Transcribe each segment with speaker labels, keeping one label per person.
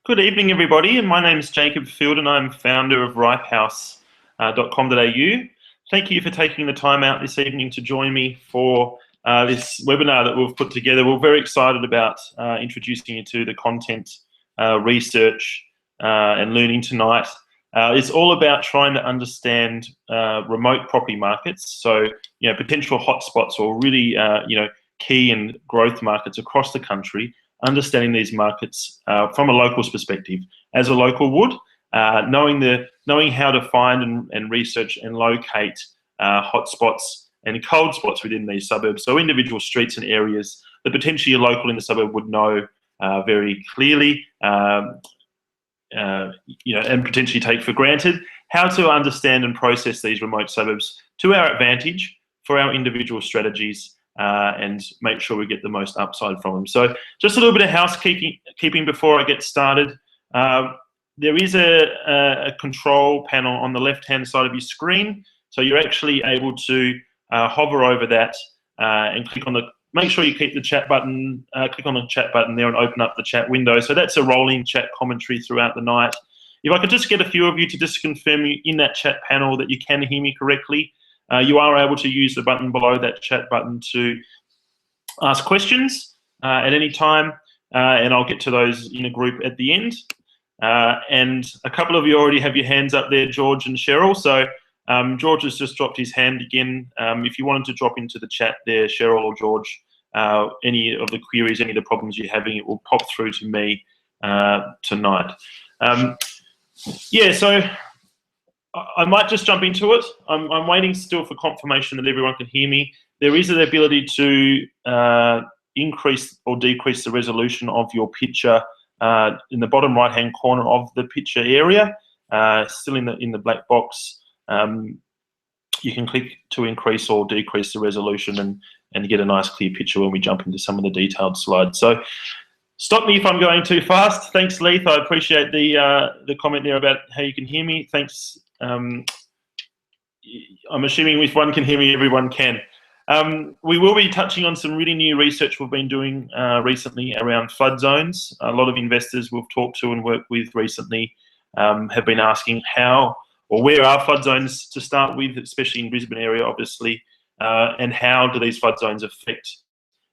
Speaker 1: Good evening, everybody, and my name is Jacob Field, and I'm founder of ripehouse.com.au. Thank you for taking the time out this evening to join me for this webinar that we've put together. We're very excited about introducing you to the content, research, and learning tonight. It's all about trying to understand remote property markets, so potential hotspots or really key and growth markets across the country. Understanding these markets from a local's perspective, as a local would, knowing how to find and research and locate hotspots and cold spots within these suburbs. So individual streets and areas that potentially a local in the suburb would know very clearly, and potentially take for granted. How to understand and process these remote suburbs to our advantage for our individual strategies. And make sure we get the most upside from them. So just a little bit of housekeeping before I get started. There is a control panel on the left-hand side of your screen. So you're actually able to hover over that and click on make sure you keep the chat button, click on the chat button there and open up the chat window. So that's a rolling chat commentary throughout the night. If I could just get a few of you to just confirm in that chat panel that you can hear me correctly. You are able to use the button below that chat button to ask questions at any time, and I'll get to those in a group at the end. And a couple of you already have your hands up there, George and Cheryl. So George has just dropped his hand again. If you wanted to drop into the chat there, Cheryl or George, any of the queries, any of the problems you're having, it will pop through to me tonight. So I might just jump into it. I'm waiting still for confirmation that everyone can hear me. There is an ability to increase or decrease the resolution of your picture in the bottom right-hand corner of the picture area. Still in the black box. You can click to increase or decrease the resolution and get a nice clear picture when we jump into some of the detailed slides. So stop me if I'm going too fast. Thanks, Leith. I appreciate the comment there about how you can hear me. Thanks. I'm assuming if one can hear me, everyone can. We will be touching on some really new research we've been doing recently around flood zones. A lot of investors we've talked to and worked with recently have been asking how or where are flood zones to start with, especially in Brisbane area, obviously, and how do these flood zones affect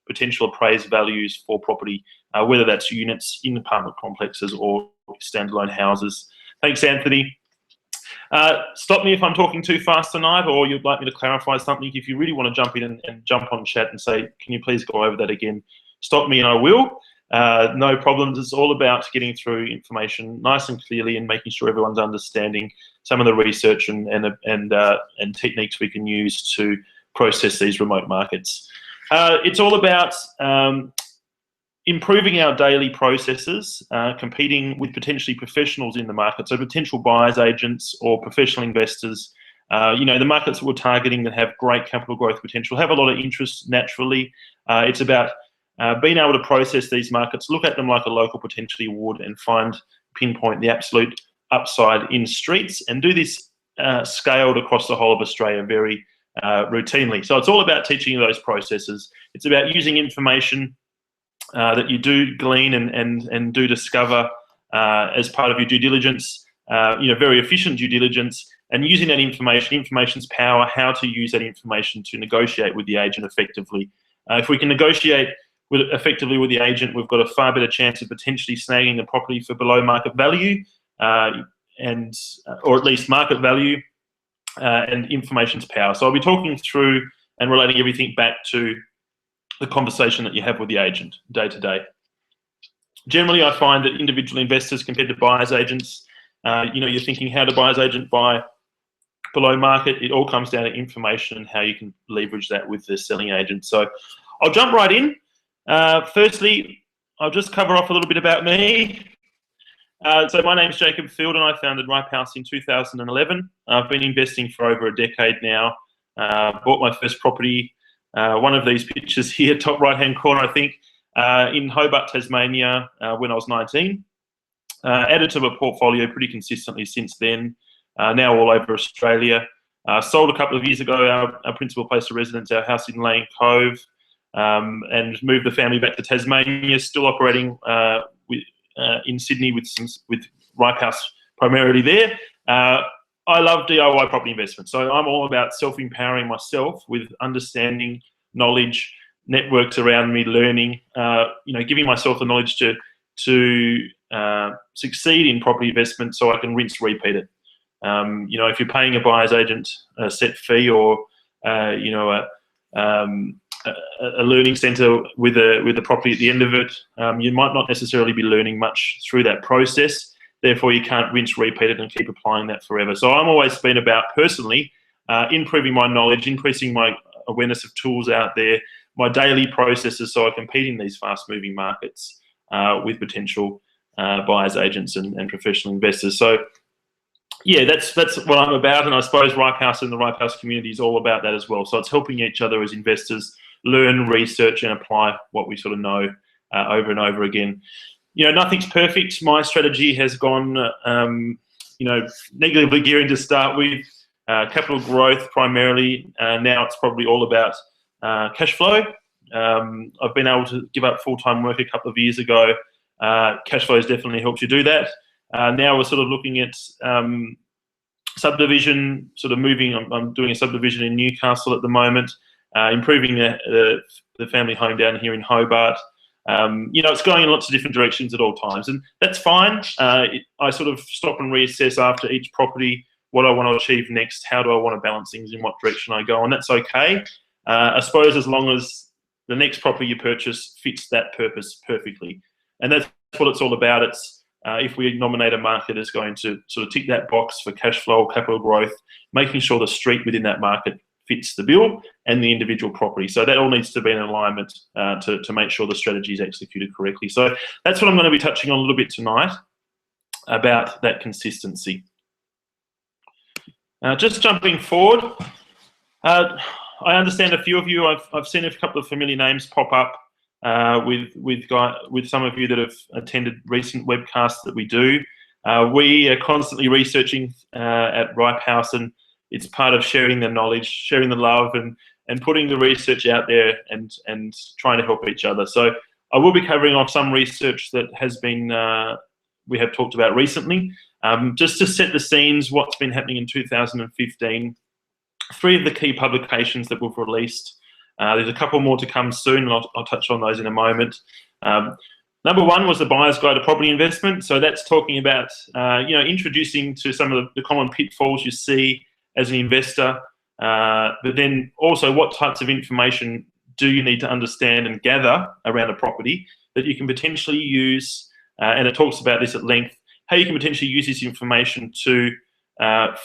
Speaker 1: potential appraised values for property, whether that's units in apartment complexes or standalone houses. Thanks, Anthony. Stop me if I'm talking too fast tonight, or you'd like me to clarify something. If you really want to jump in and jump on chat and say, can you please go over that again, stop me and I will. No problems. It's all about getting through information nice and clearly and making sure everyone's understanding some of the research and techniques we can use to process these remote markets. It's all about improving our daily processes, competing with potentially professionals in the market, so potential buyers agents or professional investors. The markets that we're targeting that have great capital growth potential have a lot of interest naturally. It's about being able to process these markets, look at them like a local potentially would, and pinpoint the absolute upside in streets, and do this scaled across the whole of Australia very routinely. So it's all about teaching you those processes. It's about using information that you do glean and do discover as part of your due diligence, very efficient due diligence, and using that information's power, how to use that information to negotiate with the agent effectively. If we can negotiate effectively with the agent, we've got a far better chance of potentially snagging the property for below market value, or at least market value, and information's power. So I'll be talking through and relating everything back to the conversation that you have with the agent day to day. Generally, I find that individual investors compared to buyer's agents, you're thinking, how do buyer's agent buy below market? It all comes down to information and how you can leverage that with the selling agent. So I'll jump right in. Firstly, I'll just cover off a little bit about me. So my name is Jacob Field and I founded Ripe House in 2011. I've been investing for over a decade now. Bought my first property, one of these pictures here, top right-hand corner, I think, in Hobart, Tasmania, when I was 19. Added to a portfolio pretty consistently since then, now all over Australia. Sold a couple of years ago our principal place of residence, our house in Lane Cove, and moved the family back to Tasmania, still operating in Sydney with Ripe House primarily there. I love DIY property investment, so I'm all about self-empowering myself with understanding, knowledge, networks around me, learning. Giving myself the knowledge to succeed in property investment, so I can rinse, repeat it. If you're paying a buyer's agent a set fee, or a learning centre with a property at the end of it, you might not necessarily be learning much through that process. Therefore, you can't rinse, repeat it, and keep applying that forever. So I'm always been about personally improving my knowledge, increasing my awareness of tools out there, my daily processes, so I compete in these fast-moving markets with potential buyers, agents, and professional investors. So yeah, that's what I'm about, and I suppose Ripe House and the Ripe House community is all about that as well. So it's helping each other as investors learn, research, and apply what we sort of know over and over again. Nothing's perfect. My strategy has gone, negatively gearing to start with, capital growth primarily. Now it's probably all about cash flow. I've been able to give up full-time work a couple of years ago. Cash flow has definitely helped you do that. Now we're sort of looking at subdivision, sort of moving. I'm doing a subdivision in Newcastle at the moment, improving the family home down here in Hobart. It's going in lots of different directions at all times, and that's fine. I sort of stop and reassess after each property what I want to achieve next, how do I want to balance things, in what direction I go, and that's okay. I suppose as long as the next property you purchase fits that purpose perfectly. And that's what it's all about. It's if we nominate a market as going to sort of tick that box for cash flow, capital growth, making sure the street within that market fits the bill and the individual property. So that all needs to be in alignment to make sure the strategy is executed correctly. So that's what I'm going to be touching on a little bit tonight about that consistency. Just jumping forward, I understand a few of you, I've seen a couple of familiar names pop up with some of you that have attended recent webcasts that we do. We are constantly researching at Ripe House, and it's part of sharing the knowledge, sharing the love, and putting the research out there and trying to help each other. So I will be covering off some research that has been we have talked about recently. Just to set the scenes, what's been happening in 2015. 3 of the key publications that we've released. There's a couple more to come soon, and I'll touch on those in a moment. Number 1 was the Buyer's Guide to Property Investment. So that's talking about, introducing to some of the common pitfalls you see as an investor, but then also what types of information do you need to understand and gather around a property that you can potentially use, and it talks about this at length, how you can potentially use this information to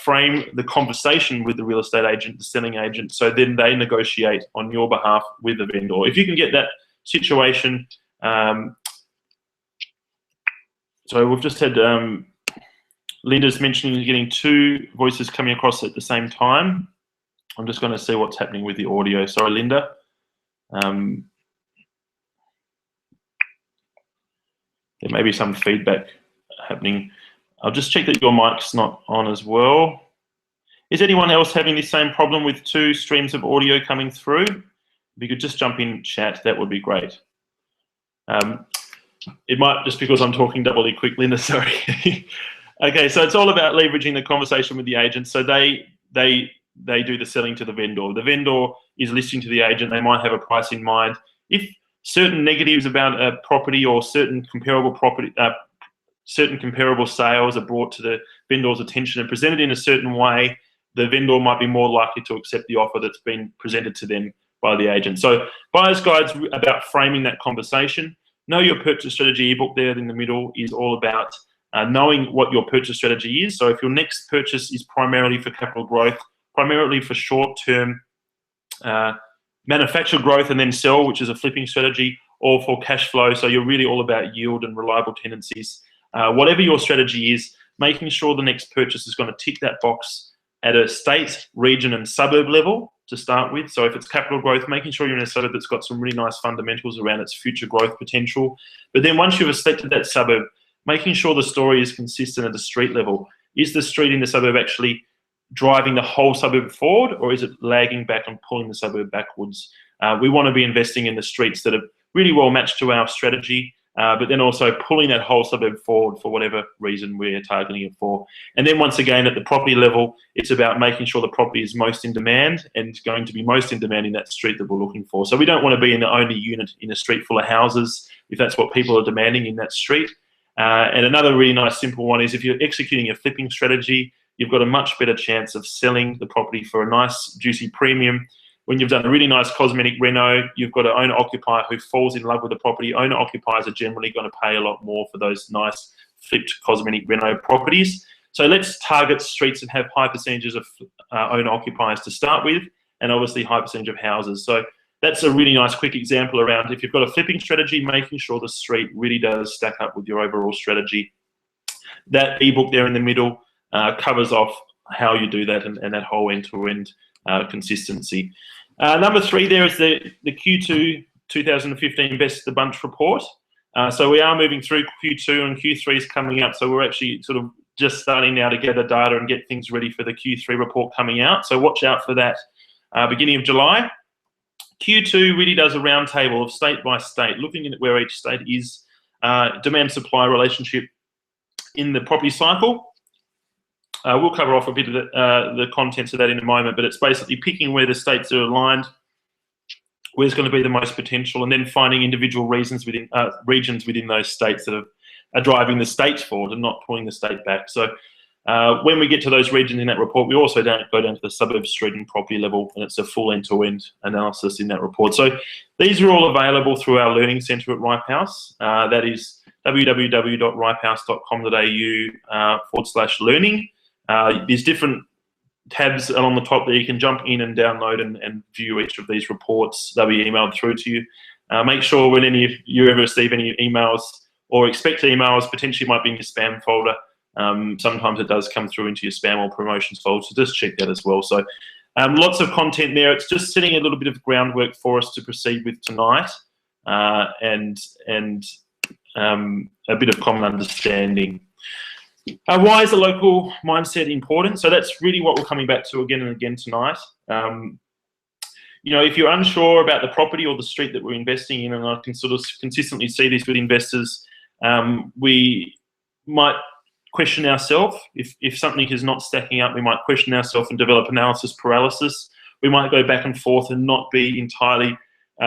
Speaker 1: frame the conversation with the real estate agent, the selling agent, so then they negotiate on your behalf with the vendor. If you can get that situation, so we've just had Linda's mentioning getting 2 voices coming across at the same time. I'm just going to see what's happening with the audio. Sorry, Linda. There may be some feedback happening. I'll just check that your mic's not on as well. Is anyone else having the same problem with 2 streams of audio coming through? If you could just jump in chat, that would be great. It might just because I'm talking doubly quick, Linda, sorry. Okay, so it's all about leveraging the conversation with the agent. So they do the selling to the vendor. The vendor is listening to the agent. They might have a price in mind. If certain negatives about a property or certain comparable sales are brought to the vendor's attention and presented in a certain way, the vendor might be more likely to accept the offer that's been presented to them by the agent. So Buyer's Guide's about framing that conversation. Know Your Purchase Strategy ebook there in the middle is all about knowing what your purchase strategy is. So if your next purchase is primarily for capital growth, primarily for short-term manufacture growth and then sell, which is a flipping strategy, or for cash flow, so you're really all about yield and reliable tenancies. Whatever your strategy is, making sure the next purchase is going to tick that box at a state, region, and suburb level to start with. So if it's capital growth, making sure you're in a suburb that's got some really nice fundamentals around its future growth potential. But then once you've selected that suburb, making sure the story is consistent at the street level. Is the street in the suburb actually driving the whole suburb forward, or is it lagging back and pulling the suburb backwards? We want to be investing in the streets that are really well matched to our strategy, but then also pulling that whole suburb forward for whatever reason we're targeting it for. And then once again, at the property level, it's about making sure the property is most in demand and going to be most in demand in that street that we're looking for. So we don't want to be in the only unit in a street full of houses if that's what people are demanding in that street. And another really nice simple one is if you're executing a flipping strategy, you've got a much better chance of selling the property for a nice juicy premium. When you've done a really nice cosmetic reno, you've got an owner-occupier who falls in love with the property. Owner-occupiers are generally going to pay a lot more for those nice flipped cosmetic reno properties. So let's target streets that have high percentages of owner-occupiers to start with, and obviously high percentage of houses. So that's a really nice quick example around if you've got a flipping strategy, making sure the street really does stack up with your overall strategy. That ebook there in the middle covers off how you do that and that whole end-to-end consistency. Number 3 there is the Q2 2015 Best of the Bunch report. So we are moving through Q2 and Q3 is coming up. So we're actually sort of just starting now to gather data and get things ready for the Q3 report coming out. So watch out for that beginning of July. Q2 really does a roundtable of state by state, looking at where each state is, demand-supply relationship in the property cycle. We'll cover off a bit of the contents of that in a moment, but it's basically picking where the states are aligned, where's going to be the most potential, and then finding individual regions within those states that are driving the states forward and not pulling the state back. So when we get to those regions in that report, we also don't go down to the suburb, street and property level, and it's a full end-to-end analysis in that report. So these are all available through our Learning Centre at Ripe House. That is www.ripehouse.com.au/learning. There's different tabs along the top there. You can jump in and download and view each of these reports. They'll be emailed through to you. Make sure when any of you ever receive any emails or expect emails, potentially might be in your spam folder. Sometimes it does come through into your spam or promotions folder, so just check that as well. So lots of content there. It's just setting a little bit of groundwork for us to proceed with tonight and a bit of common understanding. Why is the local mindset important? So that's really what we're coming back to again and again tonight. You know, if you're unsure about the property or the street that we're investing in, and I can sort of consistently see this with investors, we might question ourselves. If something is not stacking up, we might question ourselves and develop analysis paralysis. We might go back and forth and not be entirely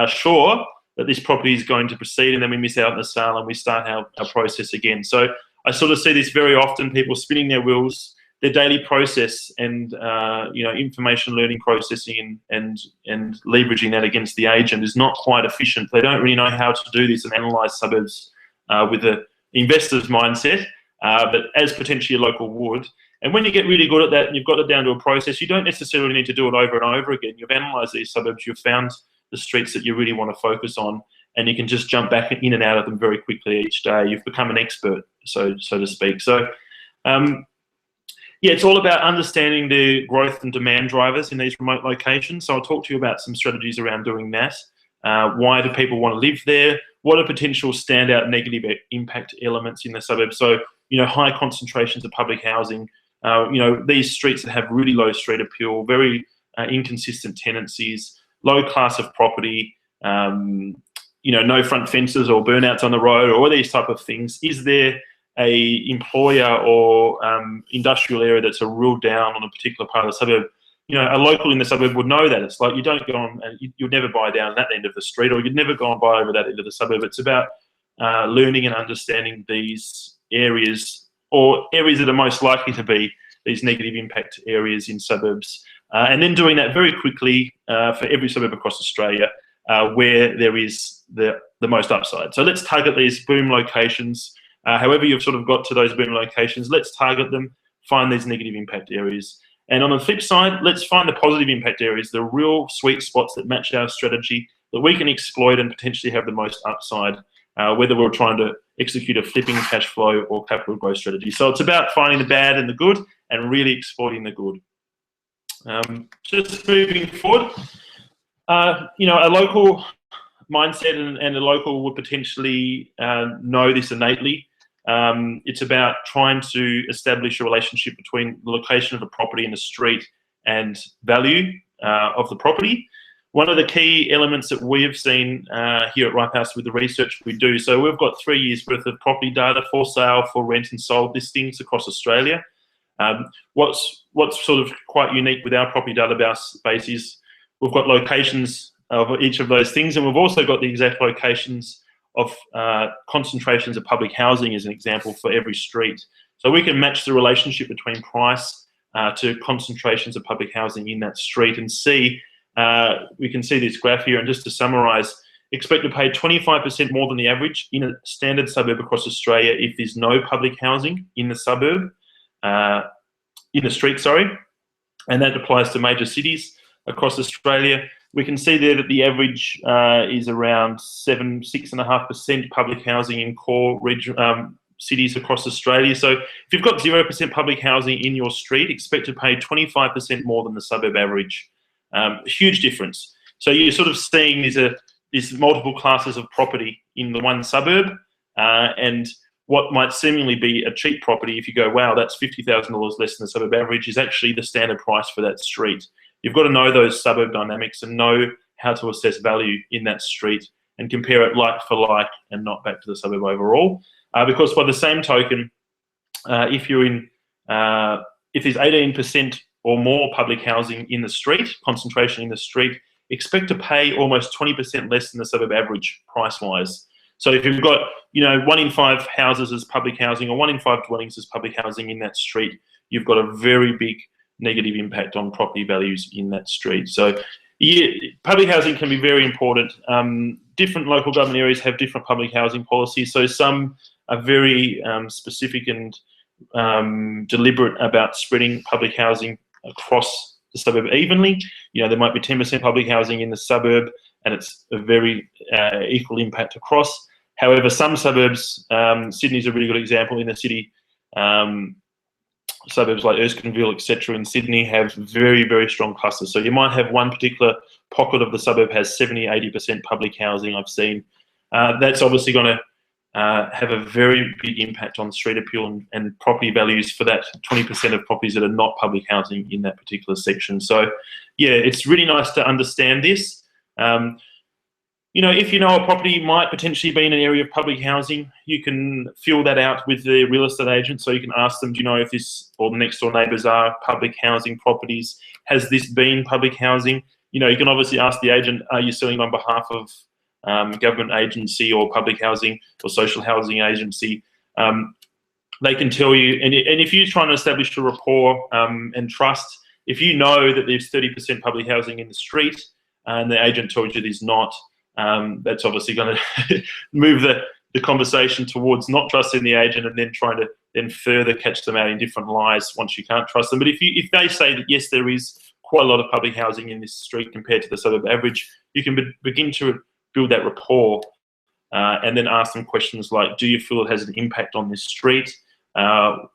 Speaker 1: sure that this property is going to proceed, and then we miss out on the sale and we start our process again. So I sort of see this very often, people spinning their wheels, their daily process and you know, information learning processing and leveraging that against the agent is not quite efficient. They don't really know how to do this and analyse suburbs with the investor's mindset, but as potentially a local would. And when you get really good at that and you've got it down to a process, you don't necessarily need to do it over and over again. You've analysed these suburbs, you've found the streets that you really want to focus on, and you can just jump back in and out of them very quickly each day. You've become an expert, so to speak. So, yeah, it's all about understanding the growth and demand drivers in these remote locations. So I'll talk to you about some strategies around doing that. Why do people want to live there? What are potential standout negative impact elements in the suburbs? So, you know, high concentrations of public housing, you know, these streets that have really low street appeal, very inconsistent tenancies, low class of property, you know, no front fences or burnouts on the road, or all these type of things. Is there a employer or industrial area that's a real down on a particular part of the suburb? You know, a local in the suburb would know that. It's like you don't go on, you'd never buy down that end of the street, or you'd never go and buy over that end of the suburb. It's about learning and understanding these areas, or areas that are most likely to be these negative impact areas in suburbs, and then doing that very quickly for every suburb across Australia where there is the most upside. So let's target these boom locations. However you've sort of got to those boom locations, let's target them, find these negative impact areas. And on the flip side, let's find the positive impact areas, the real sweet spots that match our strategy that we can exploit and potentially have the most upside, whether we're trying to execute a flipping cash flow or capital growth strategy. So it's about finding the bad and the good and really exploiting the good. Just moving forward, you know, a local mindset and a local would potentially know this innately. It's about trying to establish a relationship between the location of the property and the street and value of the property. one of the key elements that we have seen here at Ripe House with the research we do, so we've got 3 years worth of property data for sale, for rent and sold listings across Australia. What's sort of quite unique with our property database is we've got locations of each of those things, and we've also got the exact locations of concentrations of public housing as an example for every street. So we can match the relationship between price to concentrations of public housing in that street and see, we can see this graph here, and just to summarise, expect to pay 25% more than the average in a standard suburb across Australia if there's no public housing in the suburb, in the street, sorry, and that applies to major cities across Australia. We can see there that the average is around 6.5% public housing in core region, cities across Australia. So if you've got 0% public housing in your street, expect to pay 25% more than the suburb average. Huge difference. So you're sort of seeing these multiple classes of property in the one suburb, and what might seemingly be a cheap property, if you go, wow, that's $50,000 less than the suburb average, is actually the standard price for that street. You've got to know those suburb dynamics and know how to assess value in that street and compare it like for like and not back to the suburb overall. Because by the same token, if there's 18% or more public housing in the street, concentration in the street, expect to pay almost 20% less than the suburb average price-wise. So if you've got, 1 in 5 houses as public housing or 1 in 5 dwellings as public housing in that street, you've got a very big negative impact on property values in that street. So yeah, public housing can be very important. Different local government areas have different public housing policies. So some are very specific and deliberate about spreading public housing across the suburb evenly. There might be 10% public housing in the suburb and it's a very equal impact across. However, some suburbs, Sydney's a really good example in the city, suburbs like Erskineville, etc. in Sydney have very, very strong clusters. So you might have one particular pocket of the suburb has 70, 80% public housing I've seen. That's obviously going to have a very big impact on street appeal and property values for that 20% of properties that are not public housing in that particular section. So yeah, it's really nice to understand this. If a property might potentially be in an area of public housing, you can fill that out with the real estate agent. So you can ask them, do you know if this or the next door neighbours are public housing properties? Has this been public housing? You can obviously ask the agent, are you selling on behalf of government agency or public housing or social housing agency? They can tell you, and if you're trying to establish a rapport and trust, if you know that there's 30% public housing in the street and the agent told you there's not, that's obviously going to move the conversation towards not trusting the agent and then trying to then further catch them out in different lies once you can't trust them. But if they say that yes, there is quite a lot of public housing in this street compared to the suburb average, you can begin to build that rapport and then ask them questions like, do you feel it has an impact on this street? Do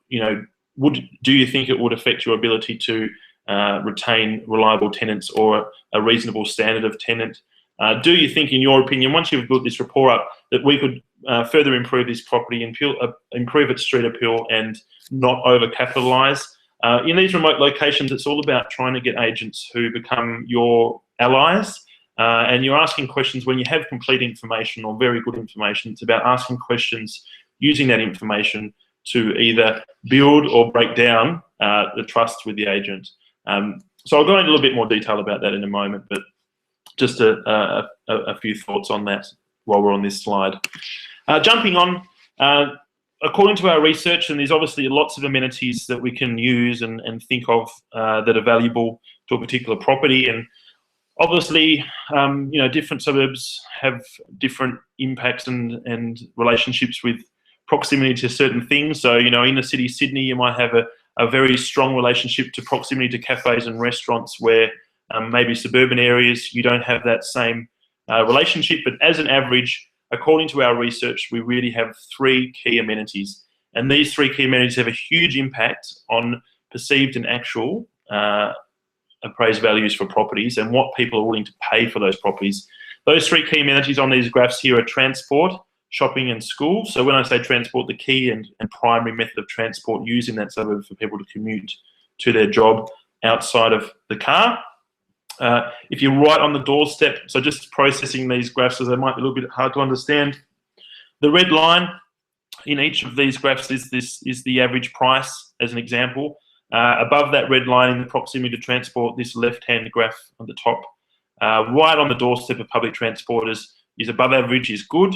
Speaker 1: you think it would affect your ability to retain reliable tenants or a reasonable standard of tenant? Do you think, in your opinion, once you've built this rapport up, that we could further improve this property and improve its street appeal and not overcapitalise? In these remote locations, it's all about trying to get agents who become your allies. And you're asking questions when you have complete information or very good information. It's about asking questions, using that information to either build or break down the trust with the agent. So I'll go into a little bit more detail about that in a moment, but just a few thoughts on that while we're on this slide. Jumping on, according to our research, and there's obviously lots of amenities that we can use and think of that are valuable to a particular property. And obviously, different suburbs have different impacts and relationships with proximity to certain things. So, in the city of Sydney, you might have a very strong relationship to proximity to cafes and restaurants where maybe suburban areas, you don't have that same relationship. But as an average, according to our research, we really have 3 key amenities. And these 3 key amenities have a huge impact on perceived and actual appraised values for properties and what people are willing to pay for those properties. Those 3 key amenities on these graphs here are transport, shopping and school. So when I say transport, the key and primary method of transport used in that suburb for people to commute to their job outside of the car. If you're right on the doorstep, so just processing these graphs as they might be a little bit hard to understand. The red line in each of these graphs is the average price, as an example. Above that red line in the proximity to transport, this left-hand graph on the top, right on the doorstep of public transport is above average, is good.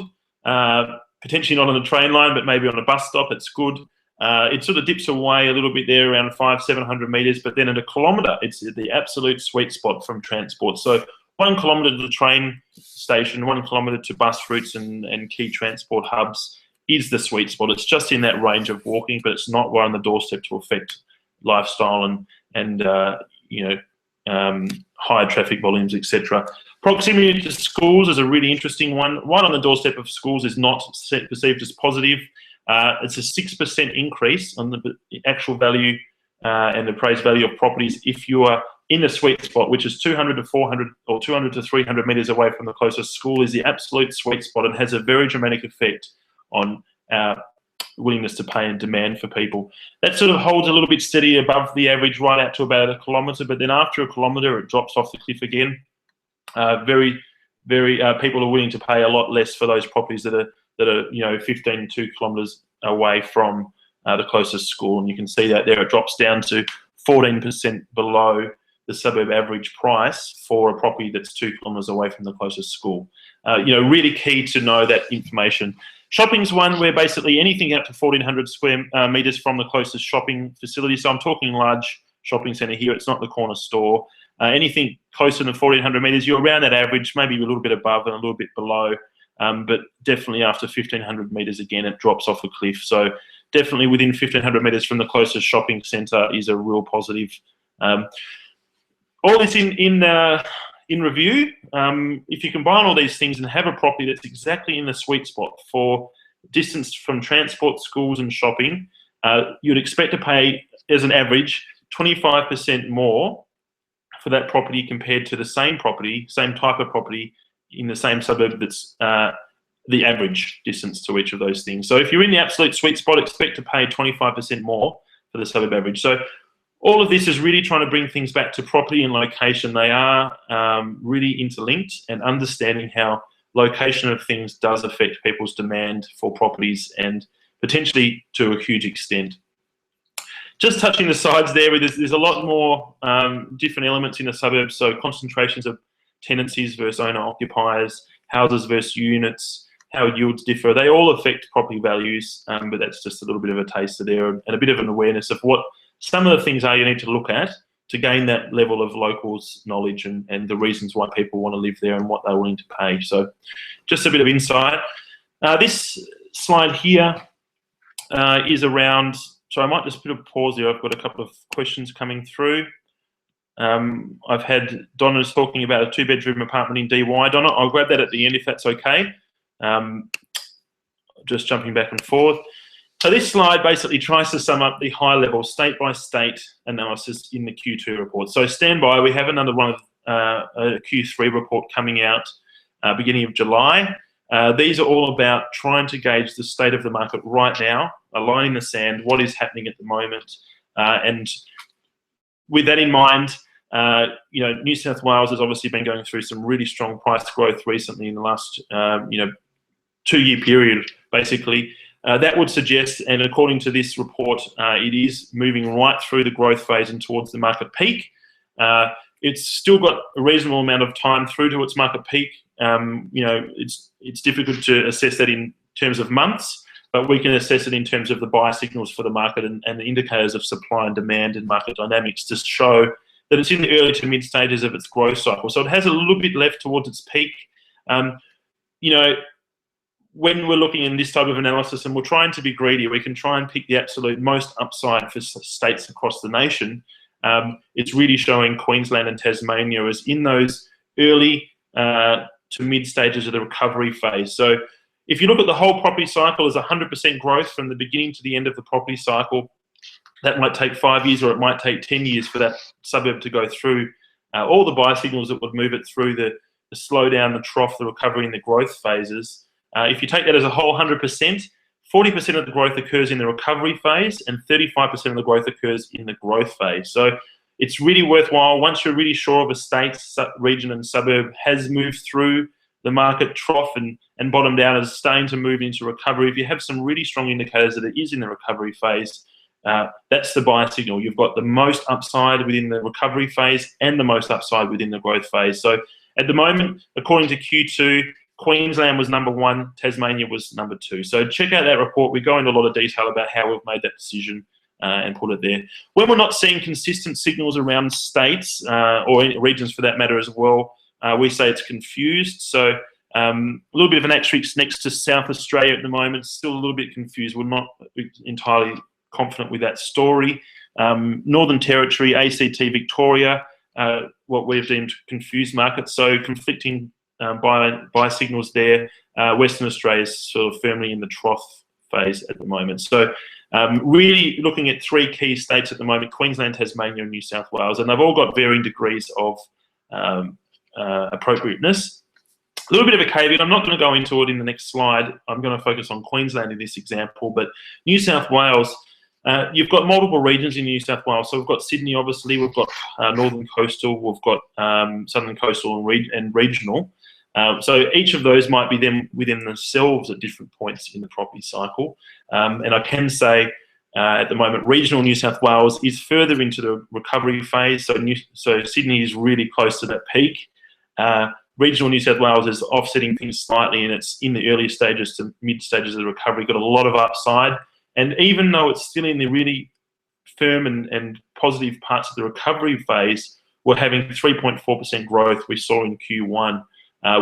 Speaker 1: Potentially not on a train line, but maybe on a bus stop, it's good. It sort of dips away a little bit there around 500-700 meters, but then at a kilometre, it's the absolute sweet spot from transport. So 1 kilometre to the train station, 1 kilometre to bus routes and key transport hubs is the sweet spot. It's just in that range of walking, but it's not right on the doorstep to affect lifestyle and high traffic volumes, etc. Proximity to schools is a really interesting one. Right on the doorstep of schools is not perceived as positive. It's a 6% increase on the actual value and the appraised value of properties if you are in the sweet spot, which is 200 to 400 or 200 to 300 meters away from the closest school, is the absolute sweet spot and has a very dramatic effect on willingness to pay and demand for people. That sort of holds a little bit steady above the average right out to about a kilometre, but then after a kilometre it drops off the cliff again. Very people are willing to pay a lot less for those properties that are 15 to 2 kilometres away from the closest school, and you can see that there it drops down to 14% below the suburb average price for a property that's 2 kilometres away from the closest school. Really key to know that information. Shopping's one where basically anything up to 1,400 square metres from the closest shopping facility. So I'm talking large shopping centre here. It's not the corner store. Anything closer than 1,400 metres, you're around that average, maybe a little bit above and a little bit below. But definitely after 1,500 metres, again, it drops off a cliff. So definitely within 1,500 metres from the closest shopping centre is a real positive. All this in review, if you combine all these things and have a property that's exactly in the sweet spot for distance from transport, schools and shopping, you'd expect to pay, as an average, 25% more for that property compared to the same property, same type of property in the same suburb that's the average distance to each of those things. So if you're in the absolute sweet spot, expect to pay 25% more for the suburb average. So all of this is really trying to bring things back to property and location. They are really interlinked, and understanding how location of things does affect people's demand for properties, and potentially to a huge extent. Just touching the sides there, there's a lot more different elements in the suburbs. So concentrations of tenancies versus owner-occupiers, houses versus units, how yields differ. They all affect property values, but that's just a little bit of a taster there and a bit of an awareness of what some of the things are you need to look at to gain that level of locals knowledge and the reasons why people want to live there and what they're willing to pay. So just a bit of insight. This slide here is around, so I might just put a pause here. I've got a couple of questions coming through. I've had Donna's talking about a 2-bedroom apartment in DY. Donna, I'll grab that at the end if that's okay. Just jumping back and forth. So this slide basically tries to sum up the high-level state-by-state analysis in the Q2 report. So stand by, we have another one of a Q3 report coming out beginning of July. These are all about trying to gauge the state of the market right now, a line in the sand, what is happening at the moment. And with that in mind, New South Wales has obviously been going through some really strong price growth recently in the last 2-year period, basically. That would suggest, and according to this report, it is moving right through the growth phase and towards the market peak. It's still got a reasonable amount of time through to its market peak. It's difficult to assess that in terms of months, but we can assess it in terms of the buyer signals for the market and the indicators of supply and demand and market dynamics to show that it's in the early to mid stages of its growth cycle. So it has a little bit left towards its peak. When we're looking in this type of analysis and we're trying to be greedy, we can try and pick the absolute most upside for states across the nation. It's really showing Queensland and Tasmania as in those early to mid stages of the recovery phase. So if you look at the whole property cycle as 100% growth from the beginning to the end of the property cycle, that might take 5 years or it might take 10 years for that suburb to go through all the buyer signals that would move it through the slowdown, the trough, the recovery and the growth phases. If you take that as a whole 100%, 40% of the growth occurs in the recovery phase and 35% of the growth occurs in the growth phase. So it's really worthwhile once you're really sure of a state, region and suburb has moved through the market trough and bottomed out, is starting to move into recovery. If you have some really strong indicators that it is in the recovery phase, that's the buy signal. You've got the most upside within the recovery phase and the most upside within the growth phase. So at the moment, according to Q2, Queensland was number 1, Tasmania was number 2. So check out that report. We go into a lot of detail about how we've made that decision and put it there. When we're not seeing consistent signals around states or regions for that matter as well, we say it's confused. So a little bit of an asterisk next to South Australia at the moment, still a little bit confused. We're not entirely confident with that story. Northern Territory, ACT, Victoria, what we've deemed confused markets, so conflicting buy signals there. Western Australia is sort of firmly in the trough phase at the moment. So really looking at 3 key states at the moment: Queensland, Tasmania and New South Wales, and they've all got varying degrees of appropriateness. A little bit of a caveat, I'm not going to go into it in the next slide. I'm going to focus on Queensland in this example, but New South Wales, you've got multiple regions in New South Wales. So we've got Sydney, obviously, we've got Northern Coastal, we've got Southern Coastal and Regional. So each of those might be them within themselves at different points in the property cycle. And I can say at the moment, regional New South Wales is further into the recovery phase. So Sydney is really close to that peak. Regional New South Wales is offsetting things slightly, and it's in the early stages to mid stages of the recovery, got a lot of upside. And even though it's still in the really firm and positive parts of the recovery phase, we're having 3.4% growth we saw in Q1,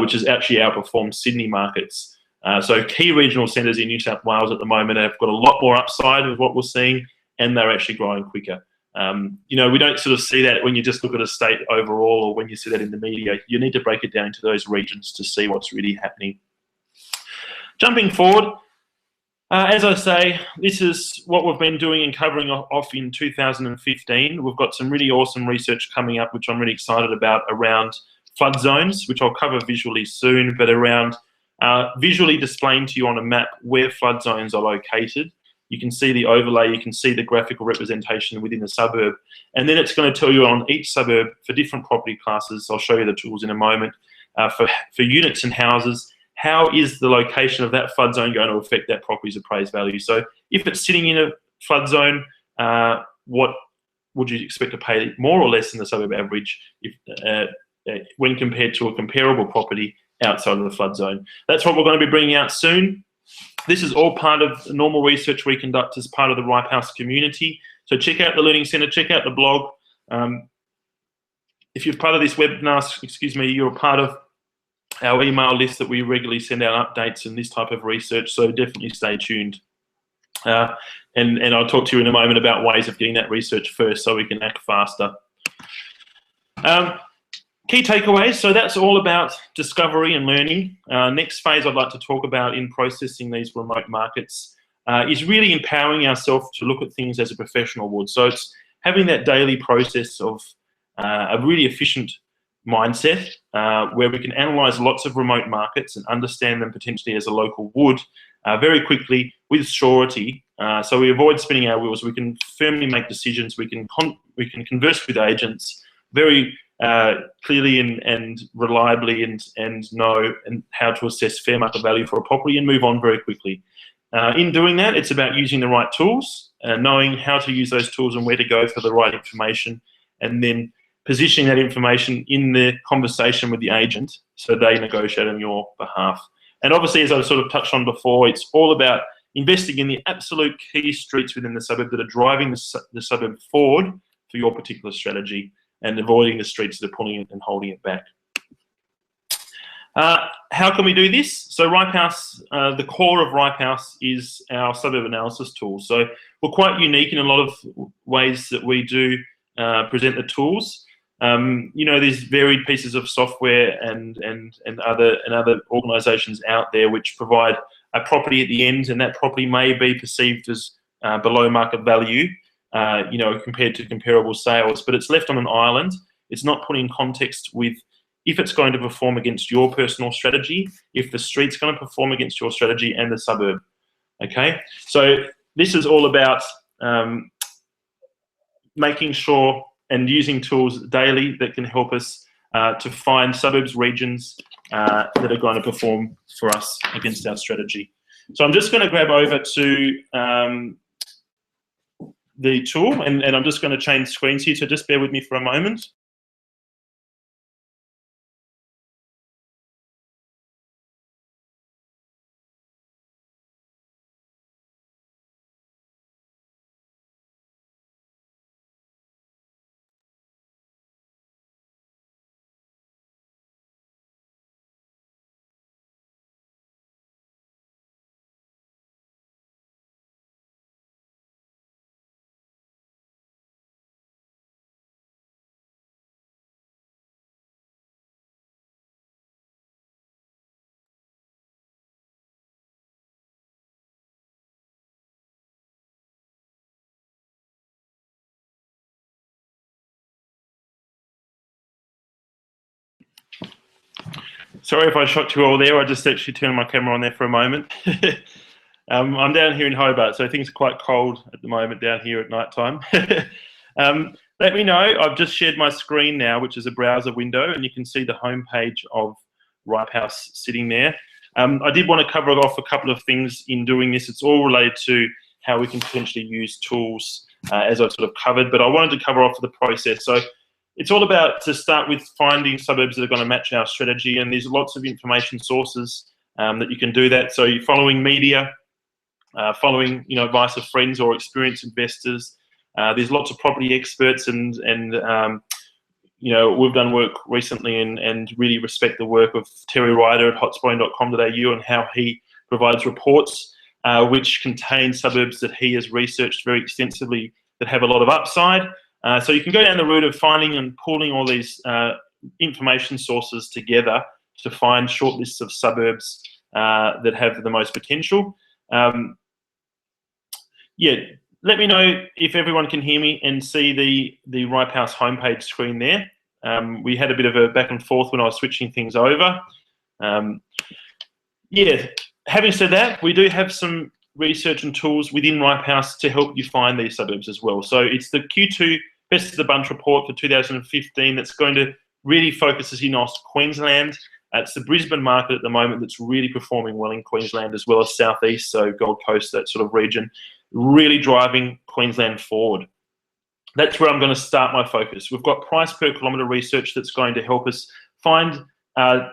Speaker 1: which has actually outperformed Sydney markets. So key regional centres in New South Wales at the moment have got a lot more upside of what we're seeing, and they're actually growing quicker. We don't sort of see that when you just look at a state overall, or when you see that in the media. You need to break it down to those regions to see what's really happening. Jumping forward, as I say, this is what we've been doing and covering off in 2015. We've got some really awesome research coming up, which I'm really excited about, around flood zones, which I'll cover visually soon, but around visually displaying to you on a map where flood zones are located. You can see the overlay, you can see the graphical representation within the suburb, and then it's going to tell you on each suburb for different property classes. I'll show you the tools in a moment. For units and houses, how is the location of that flood zone going to affect that property's appraised value? So if it's sitting in a flood zone, what would you expect to pay, more or less than the suburb average, when compared to a comparable property outside of the flood zone? That's what we're going to be bringing out soon. This is all part of the normal research we conduct as part of the Ripe House community. So check out the Learning Centre, check out the blog. If you're part of this webinar, you're a part of our email list that we regularly send out updates and this type of research, so definitely stay tuned. And I'll talk to you in a moment about ways of getting that research first so we can act faster. Key takeaways, so that's all about discovery and learning. Next phase I'd like to talk about in processing these remote markets is really empowering ourselves to look at things as a professional would. So it's having that daily process of a really efficient mindset where we can analyse lots of remote markets and understand them potentially as a local would very quickly with surety. So we avoid spinning our wheels. We can firmly make decisions. We can converse with agents very clearly and reliably and know how to assess fair market value for a property and move on very quickly. In doing that, it's about using the right tools, knowing how to use those tools and where to go for the right information, and then positioning that information in the conversation with the agent so they negotiate on your behalf. And obviously, as I've sort of touched on before, it's all about investing in the absolute key streets within the suburb that are driving the suburb forward for your particular strategy, and avoiding the streets that are pulling it and holding it back. How can we do this? So Ripe House, the core of Ripe House is our suburb analysis tool. So we're quite unique in a lot of ways that we do present the tools. There's varied pieces of software and other organisations out there which provide a property at the end, and that property may be perceived as below market value, compared to comparable sales, but it's left on an island. It's not put in context with if it's going to perform against your personal strategy, if the street's going to perform against your strategy and the suburb. Okay, so this is all about making sure and using tools daily that can help us to find suburbs, regions that are going to perform for us against our strategy. So I'm just going to grab over to the tool, and I'm just going to change screens here, so just bear with me for a moment. Sorry if I shocked you all there. I just actually turned my camera on there for a moment. I'm down here in Hobart, so things are quite cold at the moment down here at night time. Let me know. I've just shared my screen now, which is a browser window, and you can see the homepage of Ripe House sitting there. I did want to cover off a couple of things in doing this. It's all related to how we can potentially use tools, as I've sort of covered, but I wanted to cover off the process. So it's all about, to start with, finding suburbs that are going to match our strategy, and there's lots of information sources that you can do that. So you're following media, following advice of friends or experienced investors. There's lots of property experts, and we've done work recently and really respect the work of Terry Ryder at hotspotting.com.au and how he provides reports which contain suburbs that he has researched very extensively that have a lot of upside. So you can go down the route of finding and pooling all these information sources together to find short lists of suburbs that have the most potential. Yeah, let me know if everyone can hear me and see the Ripe House homepage screen there. We had a bit of a back and forth when I was switching things over. Yeah, having said that, we do have some research and tools within Ripe House to help you find these suburbs as well. So it's the Q2 Best of the Bunch report for 2015 that's going to really focus in on Queensland. It's the Brisbane market at the moment that's really performing well in Queensland, as well as Southeast, so Gold Coast, that sort of region, really driving Queensland forward. That's where I'm going to start my focus. We've got price per kilometre research that's going to help us find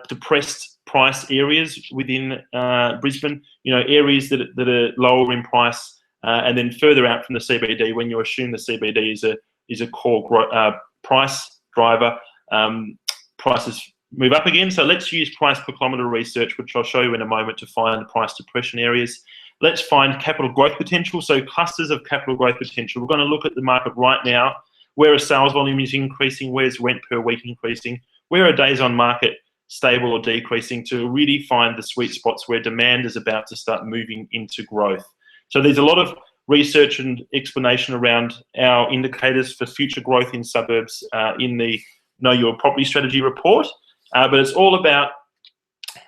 Speaker 1: depressed price areas within Brisbane, areas that are lower in price, and then further out from the CBD, when you assume the CBD is a core price driver, prices move up again. So let's use price per kilometre research, which I'll show you in a moment, to find the price depression areas. Let's find capital growth potential, so clusters of capital growth potential. We're going to look at the market right now. Where are sales volume is increasing? Where's rent per week increasing? Where are days on market stable or decreasing, to really find the sweet spots where demand is about to start moving into growth. So there's a lot of research and explanation around our indicators for future growth in suburbs in the Know Your Property Strategy report, but it's all about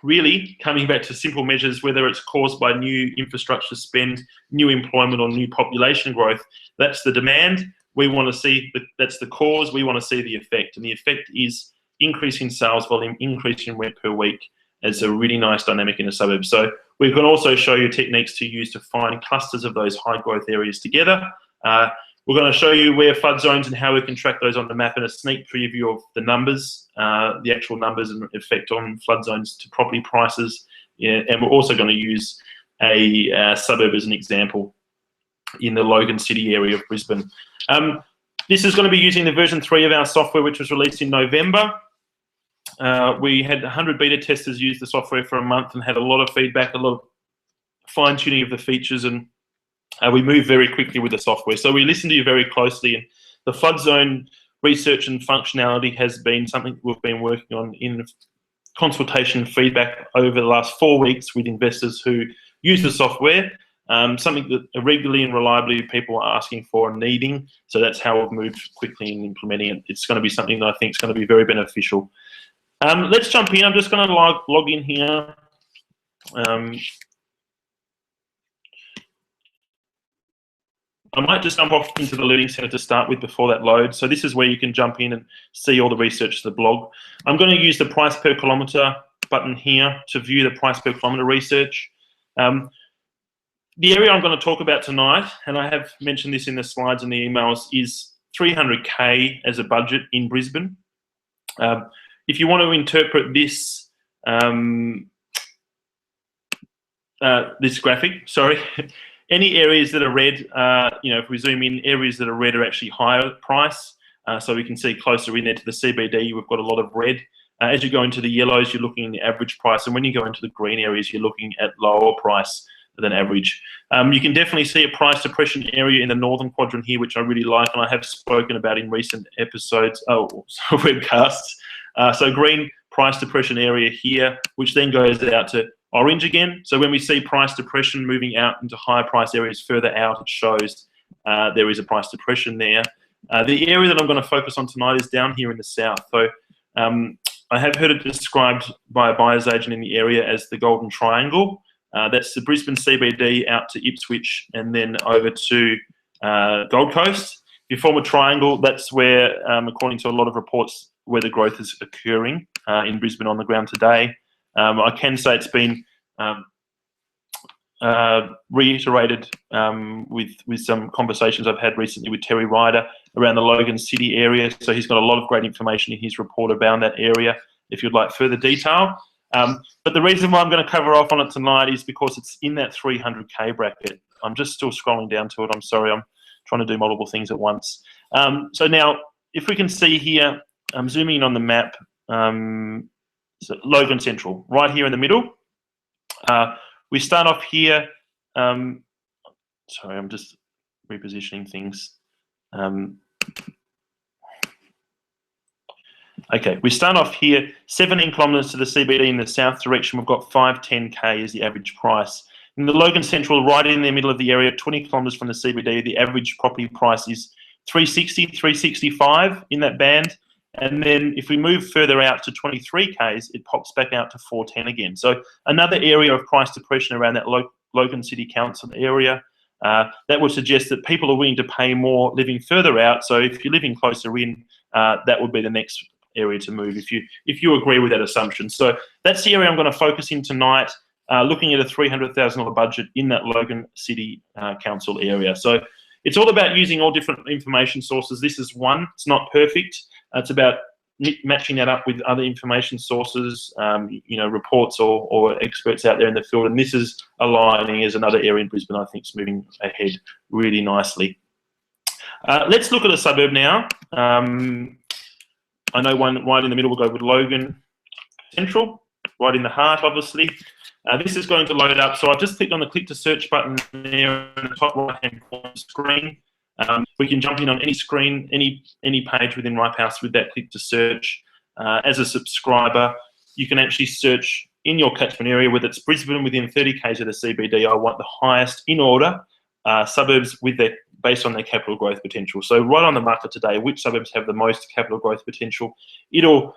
Speaker 1: really coming back to simple measures, whether it's caused by new infrastructure spend, new employment, or new population growth. That's the demand. We want to see, that's the cause. We want to see the effect. And the effect is increasing sales volume, increasing rent per week as a really nice dynamic in a suburb. So we can also show you techniques to use to find clusters of those high growth areas together. We're going to show you where flood zones and how we can track those on the map, and a sneak preview of the numbers, the actual numbers and effect on flood zones to property prices. Yeah, and we're also going to use a suburb as an example in the Logan City area of Brisbane. This is going to be using the version 3 of our software, which was released in November. We had 100 beta testers use the software for a month and had a lot of feedback, a lot of fine-tuning of the features, and we moved very quickly with the software. So we listened to you very closely, and the flood zone research and functionality has been something we've been working on in consultation feedback over the last 4 weeks with investors who use the software, something that regularly and reliably people are asking for and needing. So that's how we've moved quickly in implementing it. It's going to be something that I think is going to be very beneficial. Let's jump in. I'm just going to log in here. I might just jump off into the Learning Centre to start with before that loads. So this is where you can jump in and see all the research to the blog. I'm going to use the price per kilometre button here to view the price per kilometre research. The area I'm going to talk about tonight, and I have mentioned this in the slides and the emails, is 300K as a budget in Brisbane. If you want to interpret this this graphic, sorry, any areas that are red, if we zoom in, areas that are red are actually higher price. So we can see closer in there to the CBD, we've got a lot of red. As you go into the yellows, you're looking at the average price, and when you go into the green areas, you're looking at lower price than average. You can definitely see a price depression area in the northern quadrant here, which I really like, and I have spoken about in recent episodes, webcasts. So green price depression area here, which then goes out to orange again. So when we see price depression moving out into higher price areas further out, it shows there is a price depression there. The area that I'm going to focus on tonight is down here in the south. So I have heard it described by a buyer's agent in the area as the Golden Triangle. That's the Brisbane CBD out to Ipswich and then over to Gold Coast. If you form a triangle, that's where, according to a lot of reports, where the growth is occurring in Brisbane on the ground today. I can say it's been reiterated with some conversations I've had recently with Terry Ryder around the Logan City area. So he's got a lot of great information in his report about that area if you'd like further detail. But the reason why I'm going to cover off on it tonight is because it's in that 300K bracket. I'm just still scrolling down to it. I'm sorry, I'm trying to do multiple things at once. So now, if we can see here, I'm zooming in on the map. So Logan Central, right here in the middle. We start off here. Sorry, I'm just repositioning things. Okay, we start off here, 17 kilometres to the CBD in the south direction. We've got 510K as the average price. In the Logan Central, right in the middle of the area, 20 kilometres from the CBD, the average property price is 360, 365 in that band. And then if we move further out to 23Ks, it pops back out to 410 again. So another area of price depression around that Logan City Council area. That would suggest that people are willing to pay more living further out. So if you're living closer in, that would be the next area to move if you agree with that assumption. So that's the area I'm going to focus in tonight, looking at a $300,000 budget in that Logan City Council area. So it's all about using all different information sources. This is one. It's not perfect. It's about matching that up with other information sources, reports or experts out there in the field. And this is aligning as another area in Brisbane I think is moving ahead really nicely. Let's look at a suburb now. I know one right in the middle will go with Logan Central, right in the heart, obviously. This is going to load up. So I've just clicked on the click to search button there in the top right-hand corner of the screen. We can jump in on any screen, any page within Ripehouse with that click to search. As a subscriber, you can actually search in your catchment area, whether it's Brisbane within 30 k's of the CBD. I want the highest in order suburbs based on their capital growth potential. So right on the market today, which suburbs have the most capital growth potential? It'll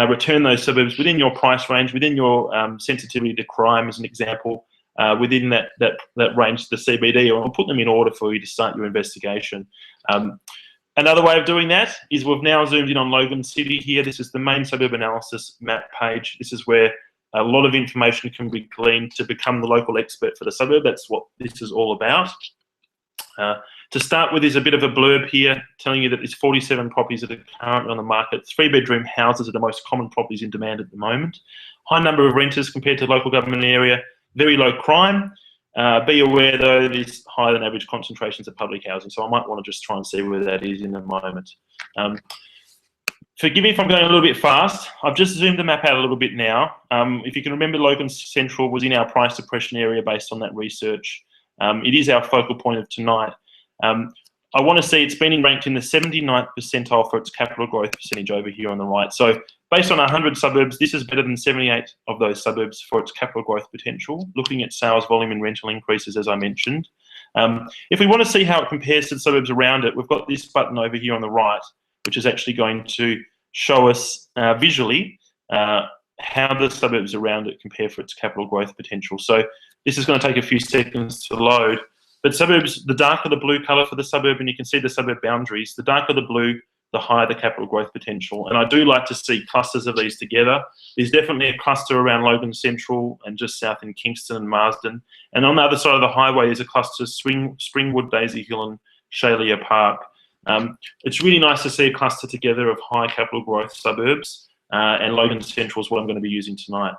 Speaker 1: return those suburbs within your price range, within your sensitivity to crime, as an example, within that range to the CBD, or I'll put them in order for you to start your investigation. Another way of doing that is we've now zoomed in on Logan City here. This is the main suburb analysis map page. This is where a lot of information can be gleaned to become the local expert for the suburb. That's what this is all about. To start with is a bit of a blurb here telling you that there's 47 properties that are currently on the market. 3-bedroom houses are the most common properties in demand at the moment. High number of renters compared to local government area. Very low crime. Be aware though, there's higher than average concentrations of public housing. So I might want to just try and see where that is in a moment. Forgive me if I'm going a little bit fast. I've just zoomed the map out a little bit now. If you can remember, Logan Central was in our price depression area based on that research. It is our focal point of tonight. I want to see it's been ranked in the 79th percentile for its capital growth percentage over here on the right. So based on 100 suburbs, this is better than 78 of those suburbs for its capital growth potential, looking at sales volume and rental increases, as I mentioned. If we want to see how it compares to the suburbs around it, we've got this button over here on the right, which is actually going to show us visually how the suburbs around it compare for its capital growth potential. So this is going to take a few seconds to load. But suburbs, the darker the blue colour for the suburb, and you can see the suburb boundaries, the darker the blue, the higher the capital growth potential. And I do like to see clusters of these together. There's definitely a cluster around Logan Central and just south in Kingston and Marsden. And on the other side of the highway is a cluster Springwood, Daisy Hill and Shalia Park. It's really nice to see a cluster together of high capital growth suburbs, and Logan Central is what I'm going to be using tonight.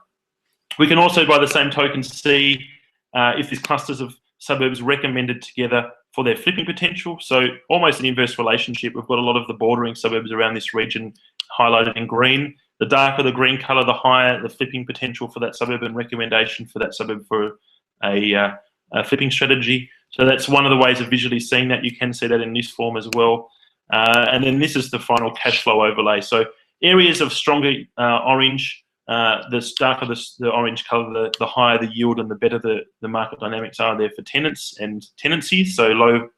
Speaker 1: We can also, by the same token, see if there's clusters of suburbs recommended together for their flipping potential. So almost an inverse relationship. We've got a lot of the bordering suburbs around this region highlighted in green. The darker the green colour, the higher the flipping potential for that suburb and recommendation for that suburb for a flipping strategy. So that's one of the ways of visually seeing that. You can see that in this form as well. And then this is the final cash flow overlay. So areas of stronger orange, the darker the orange colour, the higher the yield and the better the market dynamics are there for tenants and tenancies. So low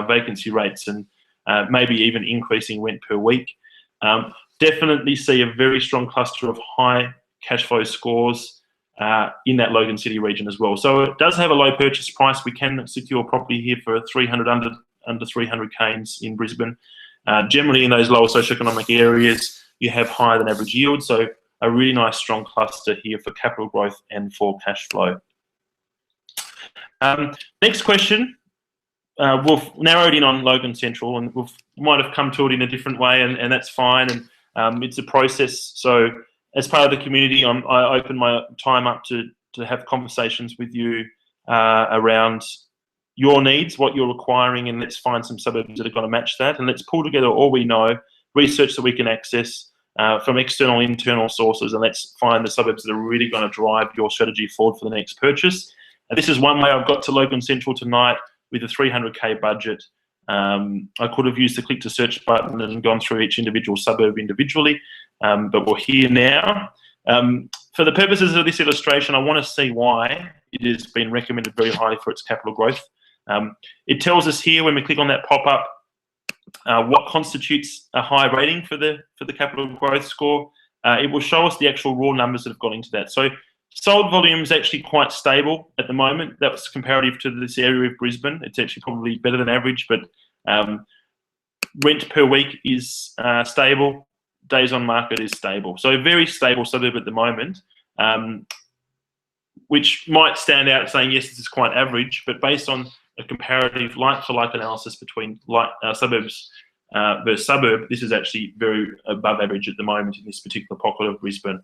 Speaker 1: vacancy rates and maybe even increasing rent per week. Definitely see a very strong cluster of high cash flow scores in that Logan City region as well. So it does have a low purchase price. We can secure property here for 300 under 300K in Brisbane. Generally in those lower socioeconomic areas, you have higher than average yield. So a really nice strong cluster here for capital growth and for cash flow. Next question. We've narrowed in on Logan Central, and we might have come to it in a different way, and that's fine. And it's a process. So as part of the community, I open my time up to have conversations with you around your needs, what you're requiring, and let's find some suburbs that are going to match that. And let's pull together all we know, research that we can access from external, internal sources, and let's find the suburbs that are really going to drive your strategy forward for the next purchase. And this is one way I've got to Logan Central tonight with a 300K budget. I could have used the click to search button and gone through each individual suburb individually, but we're here now. For the purposes of this illustration, I want to see why it has been recommended very highly for its capital growth. It tells us here when we click on that pop-up what constitutes a high rating for the capital growth score. It will show us the actual raw numbers that have gone into that. So sold volume is actually quite stable at the moment. That's comparative to this area of Brisbane. It's actually probably better than average, but rent per week is stable. Days on market is stable. So a very stable suburb at the moment, which might stand out saying, yes, this is quite average, but based on a comparative like-for-like analysis between suburbs versus suburb, this is actually very above average at the moment in this particular pocket of Brisbane.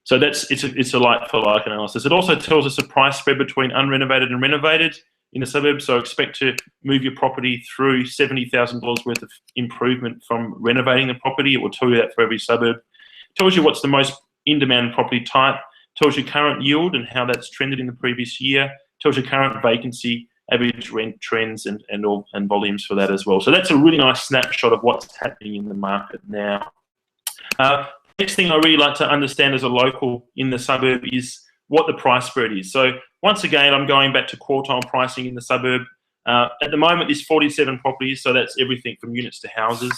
Speaker 1: So it's a like-for-like analysis. It also tells us a price spread between unrenovated and renovated in the suburbs. So expect to move your property through $70,000 worth of improvement from renovating the property. It will tell you that for every suburb. It tells you what's the most in-demand property type. It tells you current yield and how that's trended in the previous year. It tells you current vacancy, average rent trends, and volumes for that as well. So that's a really nice snapshot of what's happening in the market now. Next thing I really like to understand as a local in the suburb is what the price spread is. So once again, I'm going back to quartile pricing in the suburb. At the moment, there's 47 properties, so that's everything from units to houses.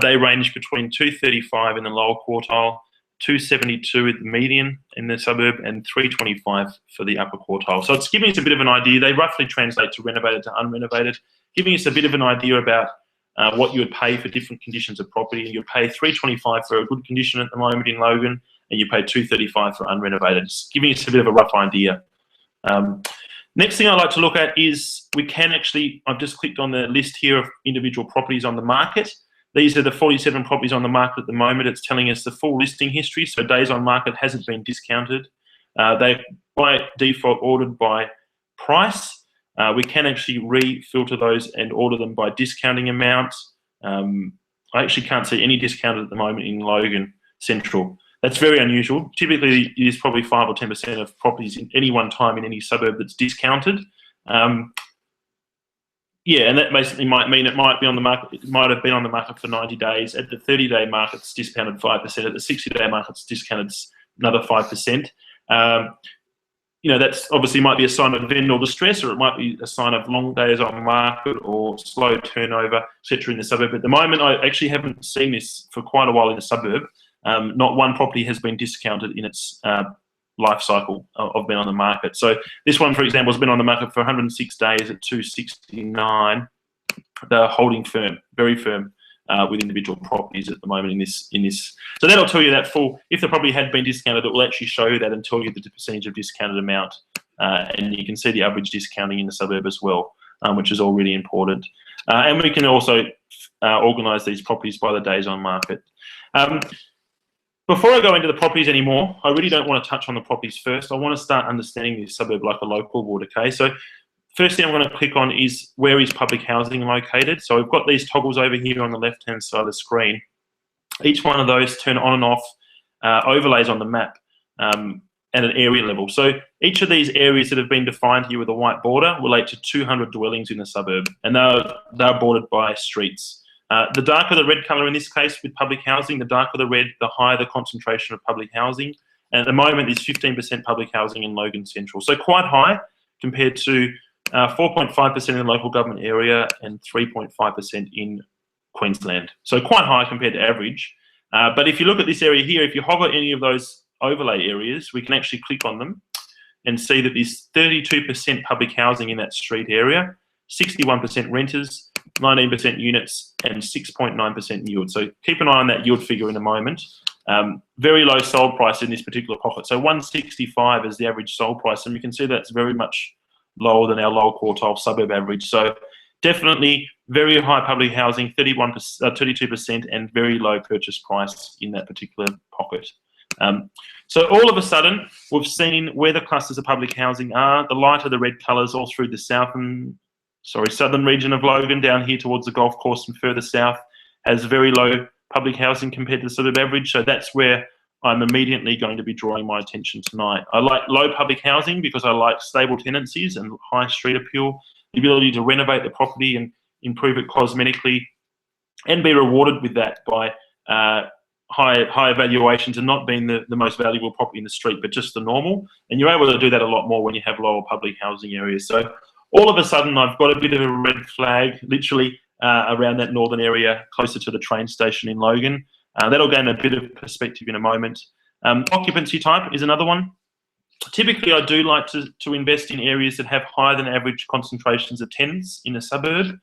Speaker 1: They range between 235 in the lower quartile, 272 at the median in the suburb, and 325 for the upper quartile. So it's giving us a bit of an idea. They roughly translate to renovated to unrenovated, giving us a bit of an idea about what you would pay for different conditions of property. You'd pay $325 for a good condition at the moment in Logan, and you pay $235 for unrenovated. It's giving us a bit of a rough idea. Next thing I like to look at is we can actually, I've just clicked on the list here of individual properties on the market. These are the 47 properties on the market at the moment. It's telling us the full listing history, so days on market hasn't been discounted. They're by default ordered by price. We can actually re-filter those and order them by discounting amounts. I actually can't see any discounted at the moment in Logan Central. That's very unusual. Typically, it is probably 5 or 10% of properties in any one time in any suburb that's discounted. Yeah, and that basically might mean it might be on the market. It might have been on the market for 90 days. At the 30-day market, it's discounted 5%. At the 60-day market, it's discounted another 5%. You know, that's obviously might be a sign of vendor distress, or it might be a sign of long days on market or slow turnover, etc. in the suburb. At the moment, I actually haven't seen this for quite a while in the suburb. Not one property has been discounted in its life cycle of being on the market. So this one, for example, has been on the market for 106 days at 269. They're holding firm, very firm, with individual properties at the moment in this. So that'll tell you that if the property had been discounted, it will actually show you that and tell you the percentage of discounted amount. And you can see the average discounting in the suburb as well, which is all really important. And we can also organise these properties by the days on market. Before I go into the properties anymore, I really don't want to touch on the properties first. I want to start understanding this suburb like a local would, okay? So first thing I'm going to click on is where is public housing located. So we've got these toggles over here on the left-hand side of the screen. Each one of those turn on and off overlays on the map at an area level. So each of these areas that have been defined here with a white border relate to 200 dwellings in the suburb, and they're bordered by streets. The darker the red colour in this case with public housing, the darker the red, the higher the concentration of public housing. And at the moment, there's 15% public housing in Logan Central. So quite high compared to 4.5% in the local government area and 3.5% in Queensland. So quite high compared to average. But if you look at this area here, if you hover any of those overlay areas, we can actually click on them and see that there's 32% public housing in that street area, 61% renters, 19% units, and 6.9% yield. So keep an eye on that yield figure in a moment. Very low sold price in this particular pocket. So 165 is the average sold price, and you can see that's very much lower than our lower quartile suburb average. So definitely very high public housing, 32%, and very low purchase price in that particular pocket. So all of a sudden, we've seen where the clusters of public housing are. The lighter the red colours all through the southern region of Logan, down here towards the golf course and further south, has very low public housing compared to the suburb average. So that's where I'm immediately going to be drawing my attention tonight. I like low public housing because I like stable tenancies and high street appeal, the ability to renovate the property and improve it cosmetically, and be rewarded with that by high valuations and not being the most valuable property in the street, but just the normal. And you're able to do that a lot more when you have lower public housing areas. So all of a sudden, I've got a bit of a red flag, literally around that northern area, closer to the train station in Logan. That'll gain a bit of perspective in a moment. Occupancy type is another one. Typically, I do like to invest in areas that have higher than average concentrations of tenants in a suburb.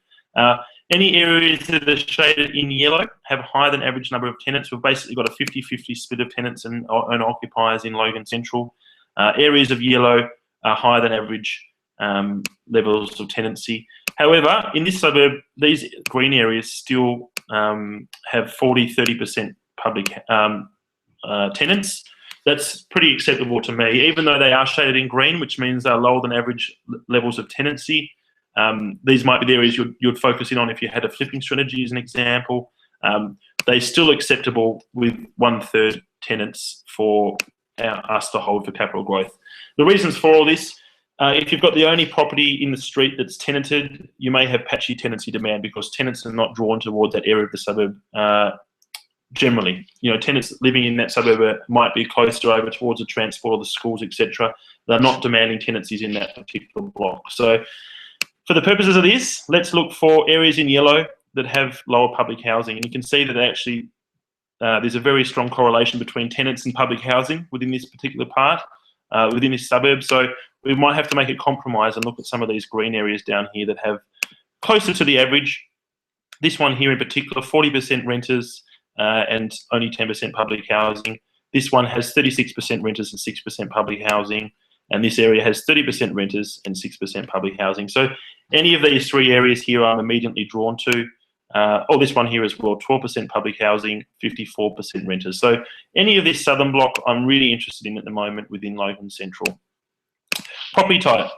Speaker 1: Any areas that are shaded in yellow have higher than average number of tenants. We've basically got a 50-50 split of tenants and occupiers in Logan Central. Areas of yellow are higher than average levels of tenancy. However, in this suburb, these green areas still have 40-30% public tenants. That's pretty acceptable to me, even though they are shaded in green, which means they're lower than average levels of tenancy. These might be the areas you'd focus in on if you had a flipping strategy as an example. They're still acceptable with 1/3 tenants for us to hold for capital growth. The reasons for all this, if you've got the only property in the street that's tenanted, you may have patchy tenancy demand because tenants are not drawn towards that area of the suburb generally. You know, tenants living in that suburb might be closer over towards the transport or the schools, etc. They're not demanding tenancies in that particular block. So for the purposes of this, let's look for areas in yellow that have lower public housing. And you can see that actually there's a very strong correlation between tenants and public housing within this particular part, within this suburb. So we might have to make a compromise and look at some of these green areas down here that have closer to the average. This one here in particular, 40% renters and only 10% public housing. This one has 36% renters and 6% public housing. And this area has 30% renters and 6% public housing. So any of these three areas here I'm immediately drawn to. Or this one here as well, 12% public housing, 54% renters. So any of this southern block I'm really interested in at the moment within Logan Central. Property type.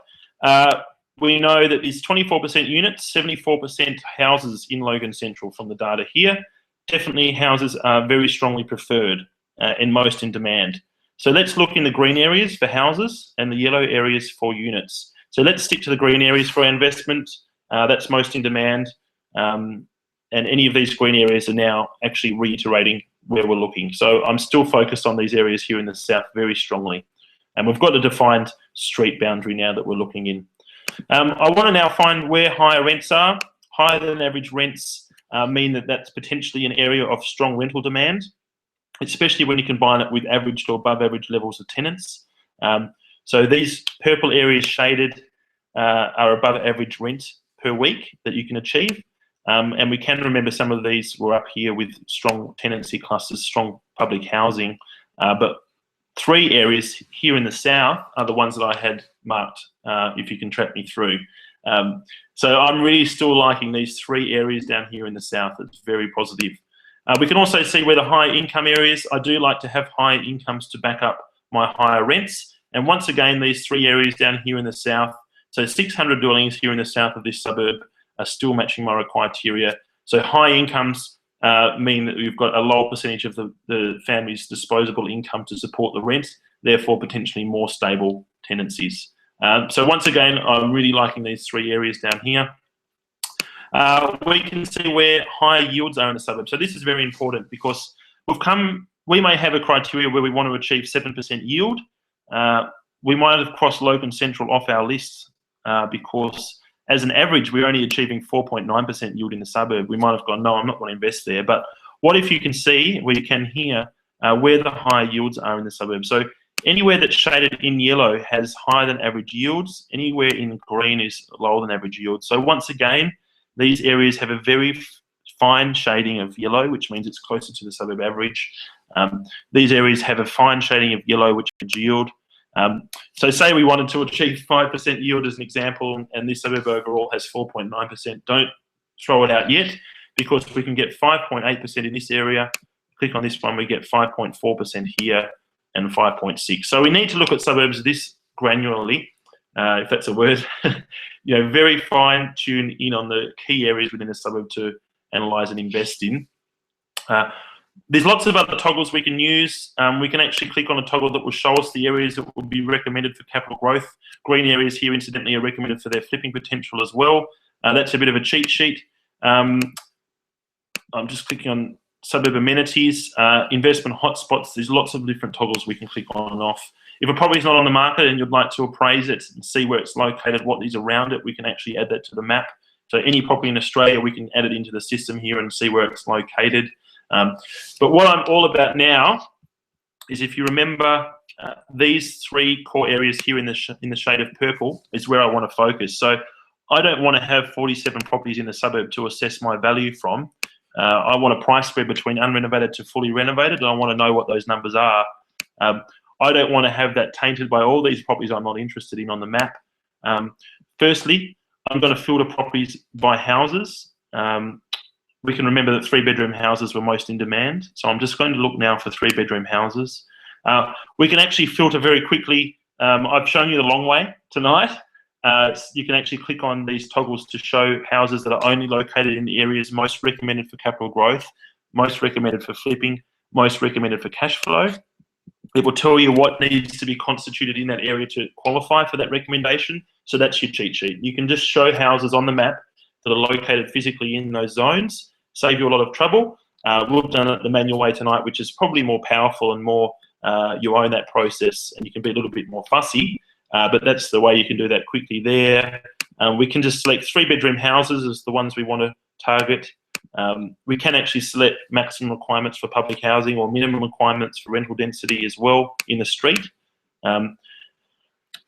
Speaker 1: We know that there's 24% units, 74% houses in Logan Central from the data here. Definitely houses are very strongly preferred and most in demand. So let's look in the green areas for houses and the yellow areas for units. So let's stick to the green areas for our investment. That's most in demand. And any of these green areas are now actually reiterating where we're looking. So I'm still focused on these areas here in the south very strongly. And we've got a defined street boundary now that we're looking in. I want to now find where higher rents are. Higher than average rents mean that that's potentially an area of strong rental demand, especially when you combine it with average or above average levels of tenants. So these purple areas shaded are above average rent per week that you can achieve. And we can remember some of these were up here with strong tenancy clusters, strong public housing. But 3 areas here in the south are the ones that I had marked, if you can track me through. So I'm really still liking these 3 areas down here in the south. It's very positive. We can also see where the high income areas, I do like to have high incomes to back up my higher rents. And once again, these 3 areas down here in the south, so 600 dwellings here in the south of this suburb are still matching my criteria. So high incomes mean that we've got a lower percentage of the family's disposable income to support the rent, therefore potentially more stable tenancies. So once again, I'm really liking these 3 areas down here. We can see where higher yields are in the suburb. So this is very important because we may have a criteria where we want to achieve 7% yield. We might have crossed Logan Central off our list because as an average, we're only achieving 4.9% yield in the suburb. We might have gone, no, I'm not going to invest there. But what if you can see, where you can hear, where the higher yields are in the suburb? So anywhere that's shaded in yellow has higher than average yields. Anywhere in green is lower than average yield. So once again, these areas have a very fine shading of yellow, which means it's closer to the suburb average. These areas have a fine shading of yellow, which is yield. So say we wanted to achieve 5% yield as an example, and this suburb overall has 4.9%. Don't throw it out yet, because we can get 5.8% in this area. Click on this one, we get 5.4% here and 5.6. So we need to look at suburbs this granularly, if that's a word. Very fine tune in on the key areas within a suburb to analyse and invest in. There's lots of other toggles we can use. We can actually click on a toggle that will show us the areas that would be recommended for capital growth. Green areas here, incidentally, are recommended for their flipping potential as well. That's a bit of a cheat sheet. I'm just clicking on suburb amenities, investment hotspots. There's lots of different toggles we can click on and off. If a property is not on the market and you'd like to appraise it and see where it's located, what is around it, we can actually add that to the map. So any property in Australia, we can add it into the system here and see where it's located. But what I'm all about now is, if you remember, these 3 core areas here in the shade of purple is where I want to focus. So I don't want to have 47 properties in the suburb to assess my value from. I want a price spread between unrenovated to fully renovated, and I want to know what those numbers are. I don't want to have that tainted by all these properties I'm not interested in on the map. Firstly, I'm going to filter properties by houses. We can remember that 3-bedroom houses were most in demand. So I'm just going to look now for 3-bedroom houses. We can actually filter very quickly. I've shown you the long way tonight. You can actually click on these toggles to show houses that are only located in the areas most recommended for capital growth, most recommended for flipping, most recommended for cash flow. It will tell you what needs to be constituted in that area to qualify for that recommendation. So that's your cheat sheet. You can just show houses on the map that are located physically in those zones, save you a lot of trouble. We've done it the manual way tonight, which is probably more powerful and more, you own that process and you can be a little bit more fussy, but that's the way you can do that quickly there. We can just select 3-bedroom houses as the ones we want to target. We can actually select maximum requirements for public housing or minimum requirements for rental density as well in the street.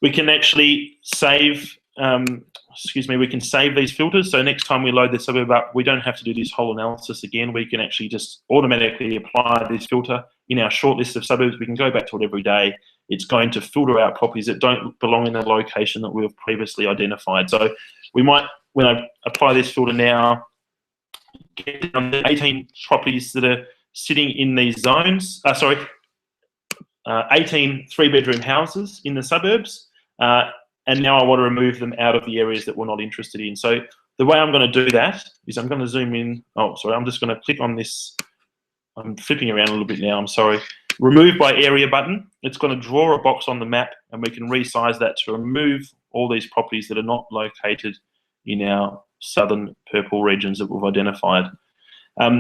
Speaker 1: We can actually save, we can save these filters. So next time we load the suburb up, we don't have to do this whole analysis again. We can actually just automatically apply this filter in our short list of suburbs. We can go back to it every day. It's going to filter out properties that don't belong in the location that we've previously identified. So we might, when I apply this filter now, get down to 18 properties that are sitting in these zones, 18 3-bedroom houses in the suburbs, and now I want to remove them out of the areas that we're not interested in. So the way I'm going to do that is I'm going to zoom in. I'm just going to click on this. I'm flipping around a little bit now, I'm sorry. Remove by area button. It's going to draw a box on the map, and we can resize that to remove all these properties that are not located in our southern purple regions that we've identified.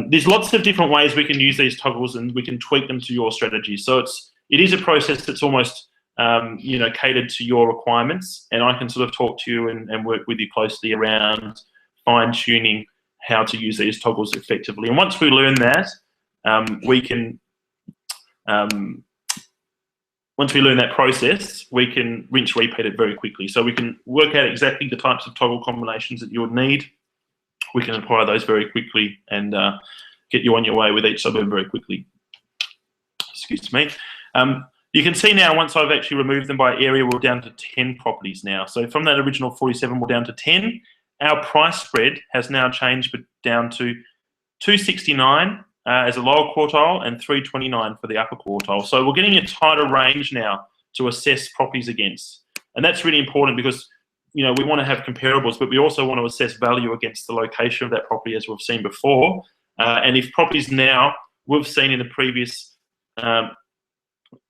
Speaker 1: There's lots of different ways we can use these toggles, and we can tweak them to your strategy. So it is a process that's almost catered to your requirements, and I can sort of talk to you and work with you closely around fine-tuning how to use these toggles effectively. And once we learn that, we can once we learn that process, we can rinse repeat it very quickly. So we can work out exactly the types of toggle combinations that you would need. We can apply those very quickly and get you on your way with each suburb very quickly. Excuse me. You can see now, once I've actually removed them by area, we're down to 10 properties now. So from that original 47, we're down to 10. Our price spread has now changed, but down to 269 as a lower quartile and 329 for the upper quartile. So we're getting a tighter range now to assess properties against. And that's really important because, you know, we want to have comparables, but we also want to assess value against the location of that property, as we've seen before. And if properties now, we've seen in the previous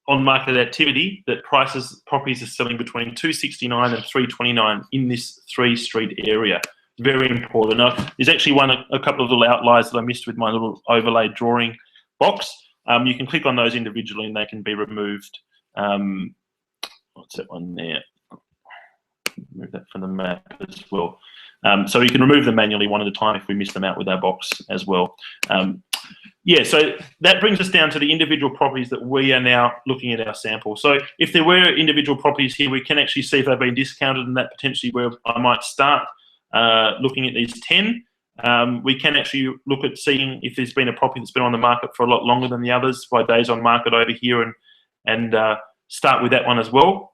Speaker 1: on-market activity that properties are selling between 269 and 329 in this 3 street area. Very important. Now, there's actually a couple of little outliers that I missed with my little overlay drawing box. You can click on those individually and they can be removed. What's that one there? Remove that from the map as well. So you can remove them manually one at a time if we miss them out with our box as well. Yeah, so that brings us down to the individual properties that we are now looking at our sample. So if there were individual properties here, we can actually see if they've been discounted, and that potentially where I might start looking at these 10. We can actually look at seeing if there's been a property that's been on the market for a lot longer than the others by days on market over here, and start with that one as well.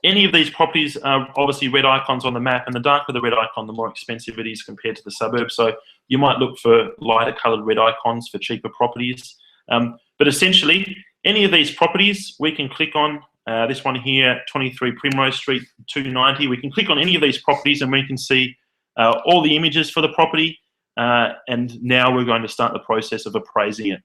Speaker 1: Any of these properties are obviously red icons on the map, and the darker the red icon, the more expensive it is compared to the suburb. So you might look for lighter coloured red icons for cheaper properties. But essentially, any of these properties we can click on. This one here, 23 Primrose Street, 290. We can click on any of these properties and we can see all the images for the property. And now we're going to start the process of appraising it.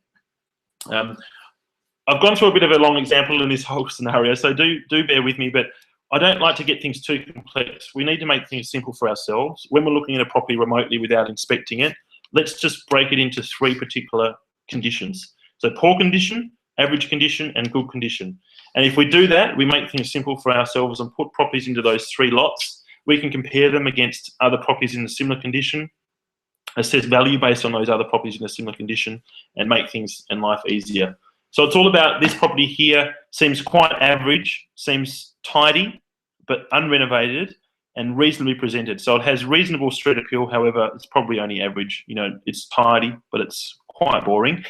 Speaker 1: I've gone through a bit of a long example in this whole scenario, so do bear with me, but I don't like to get things too complex. We need to make things simple for ourselves. When we're looking at a property remotely without inspecting it, let's just break it into 3 particular conditions. So poor condition, average condition, and good condition. And if we do that, we make things simple for ourselves and put properties into those 3 lots. We can compare them against other properties in a similar condition, assess value based on those other properties in a similar condition, and make things in life easier. So it's all about this property here. Seems quite average, seems tidy, but unrenovated and reasonably presented. So it has reasonable street appeal. However, it's probably only average. You know, it's tidy, but it's quite boring.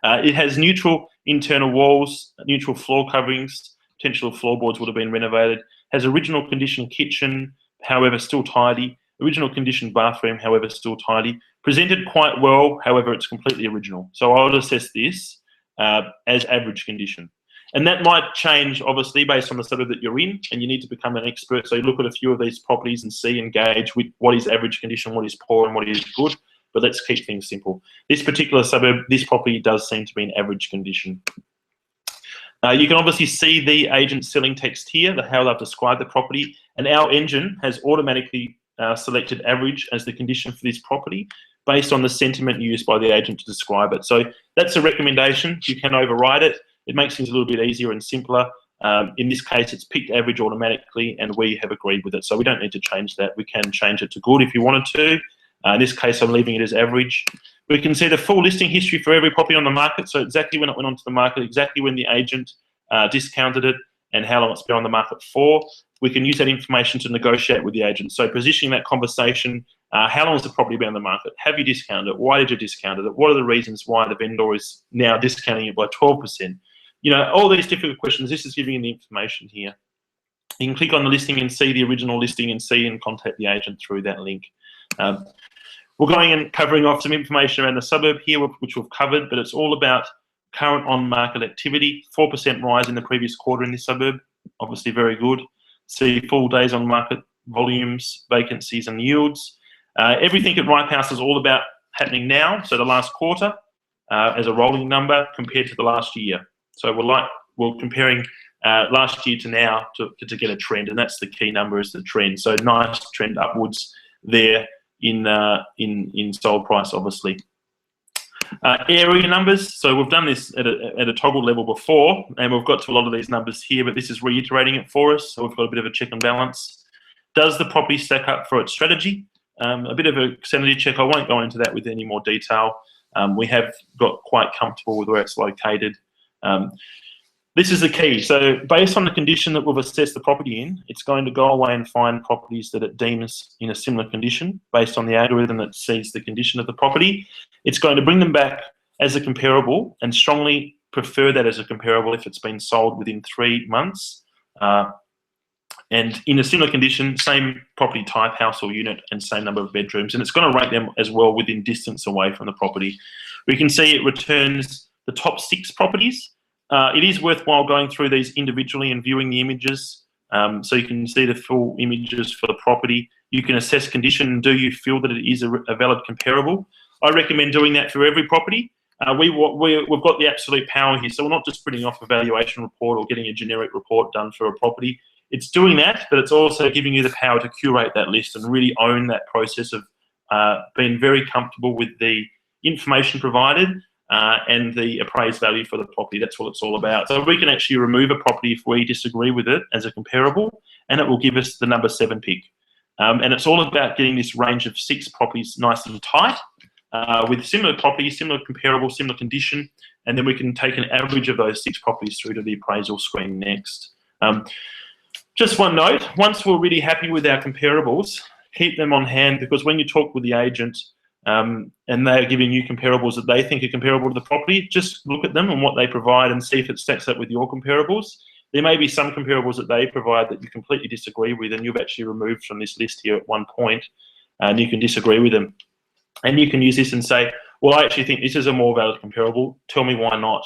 Speaker 1: It has neutral internal walls, neutral floor coverings. Potential floorboards would have been renovated. Has original condition kitchen, however, still tidy. Original condition bathroom, however, still tidy. Presented quite well, however, it's completely original. So I would assess this as average condition. And that might change, obviously, based on the suburb that you're in, and you need to become an expert. So you look at a few of these properties and see and gauge with what is average condition, what is poor, and what is good. But let's keep things simple. This particular suburb, this property does seem to be in average condition. You can obviously see the agent selling text here, how they've described the property, and our engine has automatically selected average as the condition for this property based on the sentiment used by the agent to describe it. So that's a recommendation. You can override it. It makes things a little bit easier and simpler. In this case, it's picked average automatically, and we have agreed with it. So we don't need to change that. We can change it to good if you wanted to. In this case, I'm leaving it as average. We can see the full listing history for every property on the market. So exactly when it went onto the market, exactly when the agent discounted it, and how long it's been on the market for. We can use that information to negotiate with the agent. So positioning that conversation, how long has the property been on the market? Have you discounted it? Why did you discount it? What are the reasons why the vendor is now discounting it by 12%? You know, all these difficult questions, this is giving you the information here. You can click on the listing and see the original listing and see and contact the agent through that link. We're going and covering off some information around the suburb here, which we've covered, but it's all about current on-market activity. 4% rise in the previous quarter in this suburb, obviously very good. See full days on market volumes, vacancies and yields. Everything at Ripe House is all about happening now, so the last quarter as a rolling number compared to the last year. So we're comparing last year to now to get a trend, and that's the key number, is the trend. So nice trend upwards there in sold price, obviously. Area numbers. So we've done this at a toggle level before, and we've got to a lot of these numbers here, but this is reiterating it for us. So we've got a bit of a check and balance. Does the property stack up for its strategy? A bit of a sanity check. I won't go into that with any more detail. We have got quite comfortable with where it's located. This is the key. So based on the condition that we've assessed the property in, it's going to go away and find properties that it deems in a similar condition based on the algorithm that sees the condition of the property. It's going to bring them back as a comparable and strongly prefer that as a comparable if it's been sold within 3 months. And in a similar condition, same property type, house or unit, and same number of bedrooms. And it's going to rate them as well within distance away from the property. We can see it returns the top 6 properties. It is worthwhile going through these individually and viewing the images, so you can see the full images for the property. You can assess condition. Do you feel that it is a valid comparable? I recommend doing that for every property. We've got the absolute power here, so we're not just printing off a valuation report or getting a generic report done for a property. It's doing that, but it's also giving you the power to curate that list and really own that process of being very comfortable with the information provided and the appraised value for the property. That's what it's all about. So we can actually remove a property if we disagree with it as a comparable, and it will give us the number 7 pick. And it's all about getting this range of 6 properties nice and tight with similar properties, similar comparable, similar condition, and then we can take an average of those 6 properties through to the appraisal screen next. Just one note, once we're really happy with our comparables, keep them on hand, because when you talk with the agent and they're giving you comparables that they think are comparable to the property, just look at them and what they provide and see if it stacks up with your comparables. There may be some comparables that they provide that you completely disagree with, and you've actually removed from this list here at one point, and you can disagree with them. And you can use this and say, well, I actually think this is a more valid comparable. Tell me why not.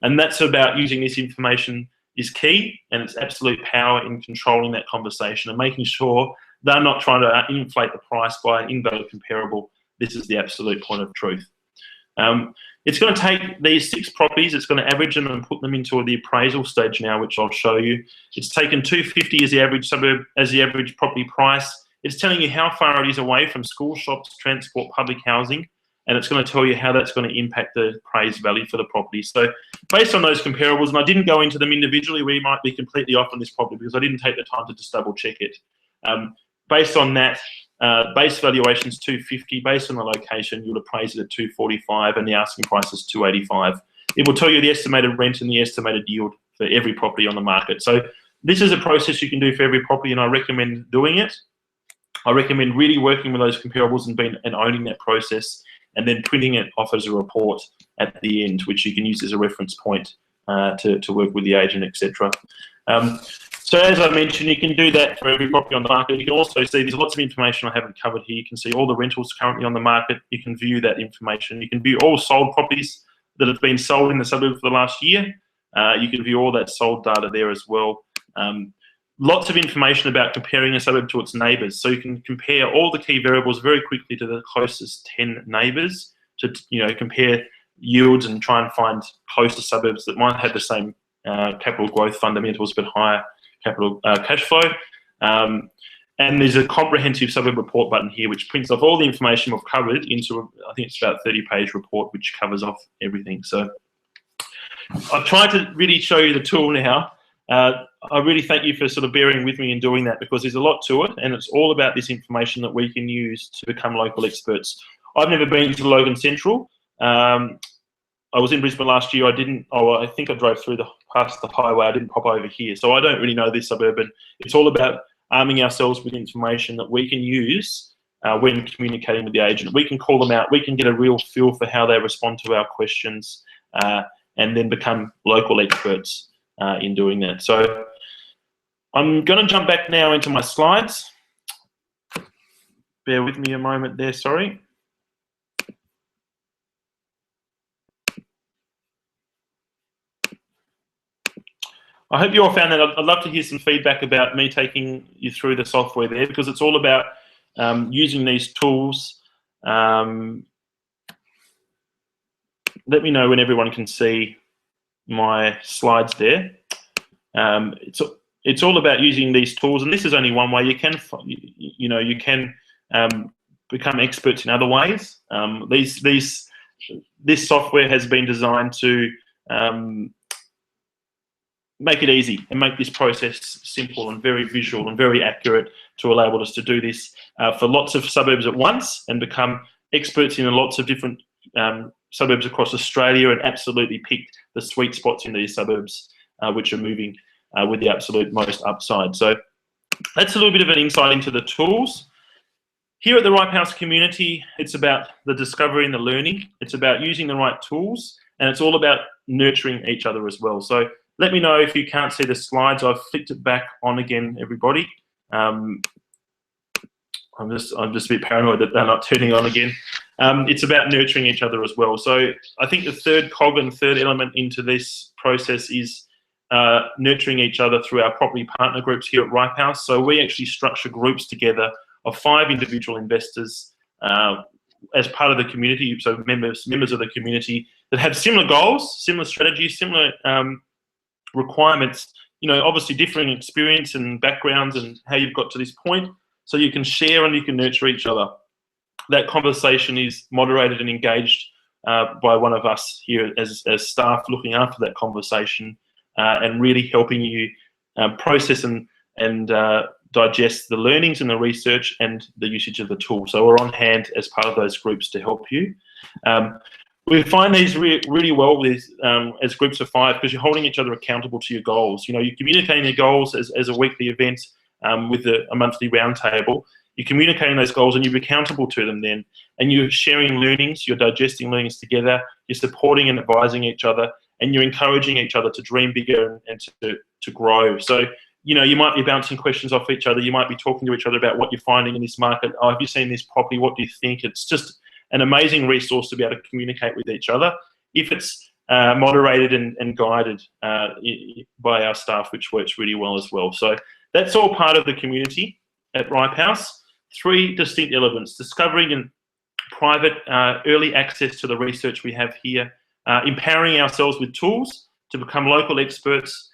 Speaker 1: And that's about using this information is key, and it's absolute power in controlling that conversation and making sure they're not trying to inflate the price by an invalid comparable. This is the absolute point of truth. It's going to take these 6 properties, it's going to average them and put them into the appraisal stage now, which I'll show you. It's taken 250 as the average suburb, as the average property price. It's telling you how far it is away from school, shops, transport, public housing, and it's going to tell you how that's going to impact the appraised value for the property. So based on those comparables, and I didn't go into them individually, we might be completely off on this property because I didn't take the time to just double check it. Based on that, base valuation is 250. Based on the location, you'll appraise it at 245, and the asking price is 285. It will tell you the estimated rent and the estimated yield for every property on the market. So this is a process you can do for every property, and I recommend doing it. I recommend really working with those comparables and owning that process, and then printing it off as a report at the end, which you can use as a reference point to work with the agent, etc. So as I mentioned, you can do that for every property on the market. You can also see there's lots of information I haven't covered here. You can see all the rentals currently on the market. You can view that information. You can view all sold properties that have been sold in the suburb for the last year. You can view all that sold data there as well. Lots of information about comparing a suburb to its neighbours. So you can compare all the key variables very quickly to the closest 10 neighbours to compare yields and try and find closer suburbs that might have the same capital growth fundamentals but higher capital cash flow. And there's a comprehensive suburb report button here which prints off all the information we've covered into, I think it's about a 30-page report which covers off everything. So I've tried to really show you the tool now. I really thank you for sort of bearing with me in doing that, because there's a lot to it, and it's all about this information that we can use to become local experts. I've never been to Logan Central. I was in Brisbane last year. I think I drove past the highway. I didn't pop over here. So I don't really know this suburb, and it's all about arming ourselves with information that we can use when communicating with the agent. We can call them out. We can get a real feel for how they respond to our questions and then become local experts in doing that. So I'm going to jump back now into my slides. Bear with me a moment there, sorry. I hope you all found that. I'd love to hear some feedback about me taking you through the software there, because it's all about using these tools. Let me know when everyone can see my slides there. It's all about using these tools, and this is only one way. You can become experts in other ways. This software has been designed to make it easy and make this process simple and very visual and very accurate to allow us to do this for lots of suburbs at once and become experts in lots of different suburbs across Australia, and absolutely pick the sweet spots in these suburbs which are moving with the absolute most upside. So that's a little bit of an insight into the tools. Here at the Ripe House community, it's about the discovery and the learning. It's about using the right tools, and it's all about nurturing each other as well. So let me know if you can't see the slides. I've flicked it back on again, everybody. I'm just a bit paranoid that they're not turning on again. It's about nurturing each other as well. So I think the third cog and third element into this process is nurturing each other through our property partner groups here at Ripe House. So we actually structure groups together of 5 individual investors as part of the community, so members of the community that have similar goals, similar strategies, similar requirements, obviously differing experience and backgrounds and how you've got to this point, so you can share and you can nurture each other. That conversation is moderated and engaged by one of us here as staff, looking after that conversation and really helping you process and digest the learnings and the research and the usage of the tool. So we're on hand as part of those groups to help you. We find these really well with as groups of 5, because you're holding each other accountable to your goals. You're communicating your goals as a weekly event with a monthly roundtable. You're communicating those goals and you're accountable to them then. And you're sharing learnings, you're digesting learnings together, you're supporting and advising each other, and you're encouraging each other to dream bigger and to grow. So, you might be bouncing questions off each other. You might be talking to each other about what you're finding in this market. Oh, have you seen this property? What do you think? It's just an amazing resource to be able to communicate with each other if it's moderated and guided by our staff, which works really well as well. So that's all part of the community at Ripe House. 3 distinct elements: discovering and private early access to the research we have here, empowering ourselves with tools to become local experts,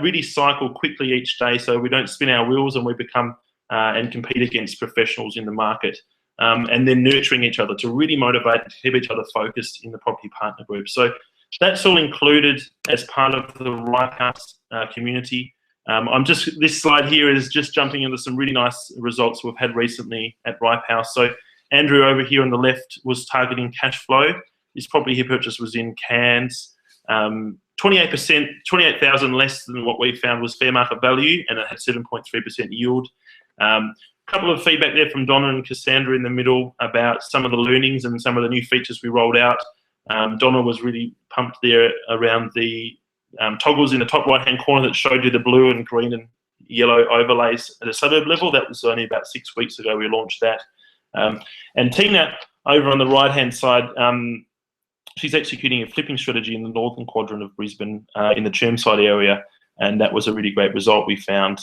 Speaker 1: really cycle quickly each day so we don't spin our wheels and we become and compete against professionals in the market, and then nurturing each other to really motivate and keep each other focused in the property partner group. So that's all included as part of the Ripe House community. This slide here is just jumping into some really nice results we've had recently at Ripe House. So Andrew over here on the left was targeting cash flow. His property he purchased was in Cairns. 28%, 28,000 less than what we found was fair market value, and it had 7.3% yield. Couple of feedback there from Donna and Cassandra in the middle about some of the learnings and some of the new features we rolled out. Donna was really pumped there around the toggles in the top right-hand corner that showed you the blue and green and yellow overlays at a suburb level. That was only about 6 weeks ago we launched that. And Tina over on the right-hand side, she's executing a flipping strategy in the northern quadrant of Brisbane in the Chermside area, and that was a really great result we found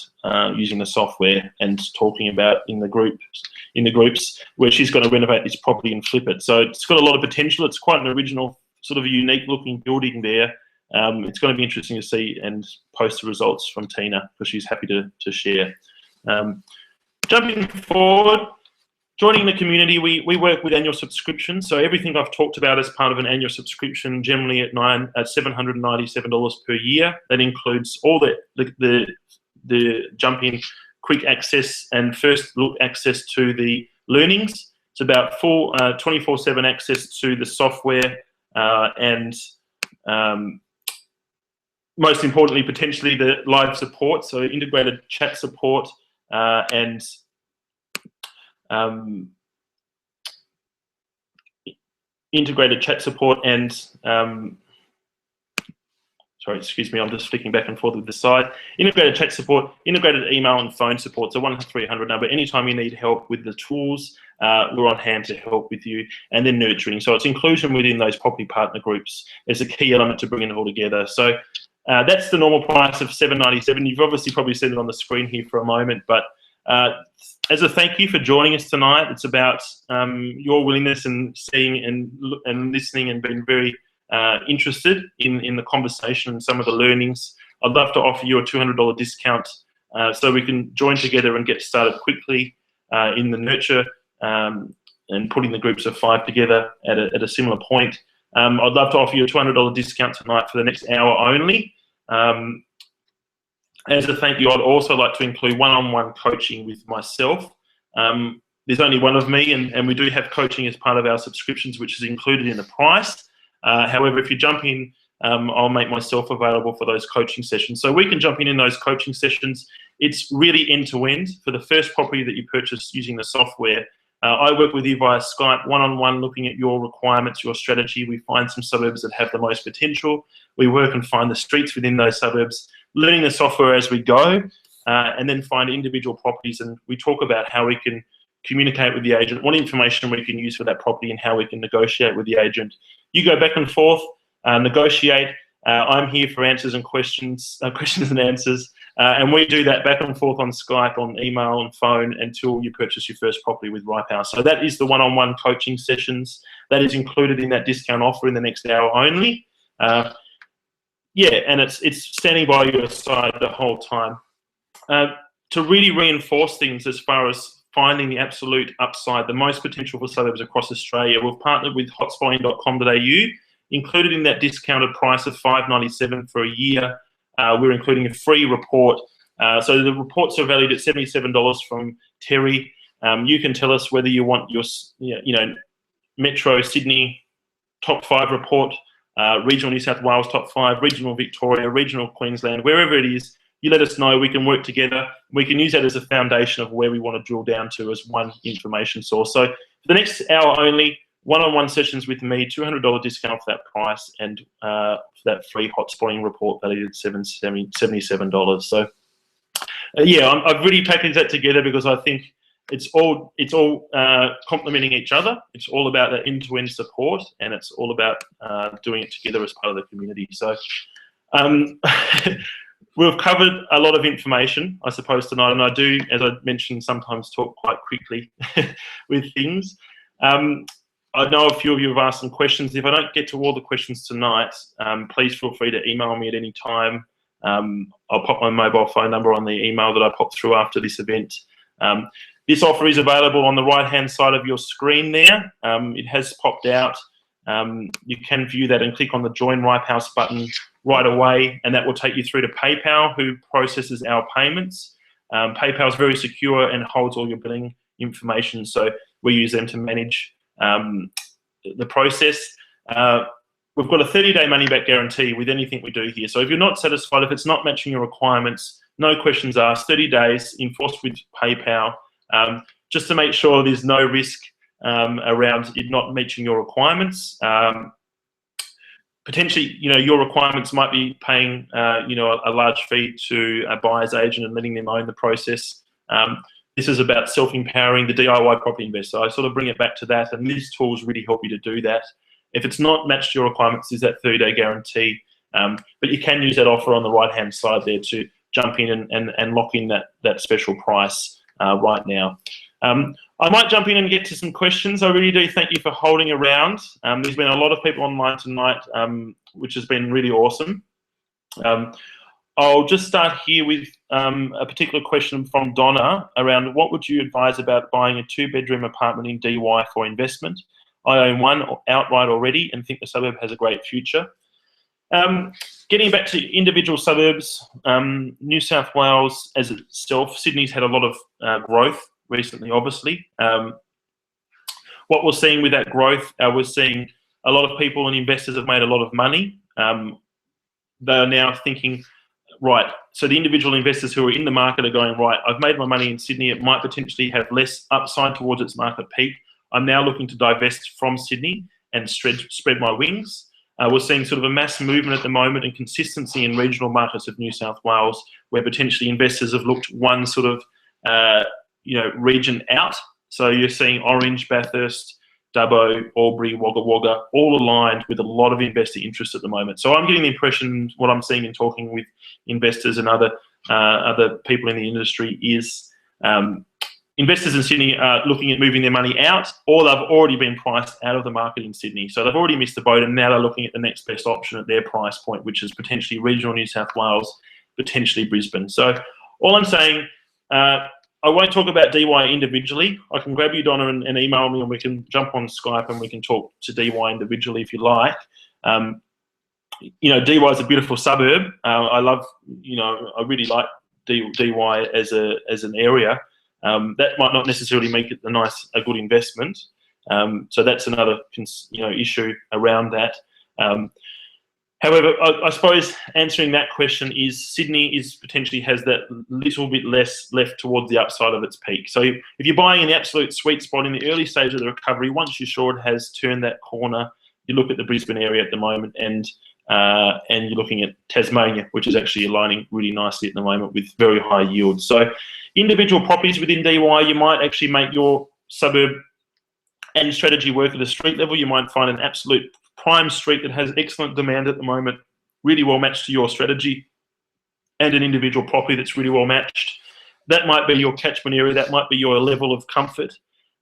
Speaker 1: using the software and talking about in the groups where she's going to renovate this property and flip it. So it's got a lot of potential. It's quite an original, sort of a unique looking building there. It's going to be interesting to see and post the results from Tina, because she's happy to share. Jumping forward, joining the community, we work with annual subscriptions. So everything I've talked about as part of an annual subscription, generally at $797 per year. That includes all the jump-in quick access and first look access to the learnings. It's about 24/7 access to the software and most importantly, potentially the live support, so integrated chat support and integrated chat support and sorry, excuse me, I'm just flicking back and forth with the side. Integrated chat support, integrated email and phone support, so 1-300 number. Anytime you need help with the tools, we're on hand to help with you. And then nurturing, so it's inclusion within those property partner groups is a key element to bringing it all together. So that's the normal price of $797. You've obviously probably seen it on the screen here for a moment, but as a thank you for joining us tonight, it's about your willingness and seeing and listening and being very interested in the conversation and some of the learnings. I'd love to offer you a $200 discount so we can join together and get started quickly in the nurture and putting the groups of 5 together at a similar point. I'd love to offer you a $200 discount tonight for the next hour only. As a thank you, I'd also like to include one-on-one coaching with myself. There's only one of me, and we do have coaching as part of our subscriptions, which is included in the price. However, if you jump in I'll make myself available for those coaching sessions. So we can jump in those coaching sessions. It's really end-to-end. For the first property that you purchase using the software, I work with you via Skype, one-on-one, looking at your requirements, your strategy. We find some suburbs that have the most potential. We work and find the streets within those suburbs, learning the software as we go, and then find individual properties. And we talk about how we can communicate with the agent, what information we can use for that property, and how we can negotiate with the agent. You go back and forth, negotiate. I'm here for answers and questions and answers. And we do that back and forth on Skype, on email, and phone until you purchase your first property with Ripehouse. So that is the one-on-one coaching sessions. That is included in that discount offer in the next hour only. Yeah, and it's standing by your side the whole time. To really reinforce things as far as finding the absolute upside, the most potential for suburbs across Australia, we've partnered with hotspotting.com.au. Included in that discounted price of $5.97 for a year, we're including a free report. So the reports are valued at $77 from Terry. You can tell us whether you want your, Metro Sydney top 5 report, regional New South Wales top 5, regional Victoria, regional Queensland, wherever it is. You let us know. We can work together. We can use that as a foundation of where we want to drill down to as one information source. So for the next hour only, one-on-one sessions with me, $200 discount for that price, and for that free hotspotting report valued at $77. So yeah, I've really packaged that together because I think it's all complementing each other. It's all about that end-to-end support, and it's all about doing it together as part of the community. So we've covered a lot of information, I suppose, tonight, and I do, as I mentioned, sometimes talk quite quickly with things. I know a few of you have asked some questions. If I don't get to all the questions tonight, please feel free to email me at any time. I'll pop my mobile phone number on the email that I pop through after this event. This offer is available on the right-hand side of your screen there. It has popped out. You can view that and click on the Join Ripehouse button right away, and that will take you through to PayPal, who processes our payments. PayPal is very secure and holds all your billing information, so we use them to manage the process. We've got a 30-day money-back guarantee with anything we do here. So if you're not satisfied, if it's not matching your requirements, no questions asked, 30 days enforced with PayPal, just to make sure there's no risk around it not meeting your requirements. Potentially, your requirements might be paying, a large fee to a buyer's agent and letting them own the process. This is about self-empowering the DIY property investor. I sort of bring it back to that, and these tools really help you to do that. If it's not matched your requirements, there's that 30-day guarantee. But you can use that offer on the right-hand side there to jump in and lock in that special price right now. I might jump in and get to some questions. I really do thank you for holding around. There's been a lot of people online tonight, which has been really awesome. I'll just start here with a particular question from Donna around what would you advise about buying a 2-bedroom apartment in DY for investment? I own one outright already and think the suburb has a great future. Getting back to individual suburbs, New South Wales as itself, Sydney's had a lot of growth recently, obviously. What we're seeing with that growth, we're seeing a lot of people and investors have made a lot of money. They are now thinking, right, so the individual investors who are in the market are going, right, I've made my money in Sydney, it might potentially have less upside towards its market peak. I'm now looking to divest from Sydney and spread my wings. We're seeing sort of a mass movement at the moment and consistency in regional markets of New South Wales, where potentially investors have looked one sort of region out. So you're seeing Orange, Bathurst, Dubbo, Albury, Wagga Wagga, all aligned with a lot of investor interest at the moment. So I'm getting the impression, what I'm seeing and talking with investors and other people in the industry is investors in Sydney are looking at moving their money out, or they've already been priced out of the market in Sydney. So they've already missed the boat, and now they're looking at the next best option at their price point, which is potentially regional New South Wales, potentially Brisbane. So all I'm saying, I won't talk about DY individually. I can grab you, Donna, and email me, and we can jump on Skype and we can talk to DY individually if you like. DY is a beautiful suburb. I love, I really like DY as an area. That might not necessarily make it a good investment. So that's another issue around that. However, I suppose answering that question is Sydney potentially has that little bit less left towards the upside of its peak. So if you're buying in the absolute sweet spot in the early stage of the recovery, once you're sure it has turned that corner, you look at the Brisbane area at the moment, and you're looking at Tasmania, which is actually aligning really nicely at the moment with very high yields. So individual properties within DY, you might actually make your suburb and strategy work at a street level. You might find an absolute prime street that has excellent demand at the moment, really well matched to your strategy, and an individual property that's really well matched. That might be your catchment area, that might be your level of comfort.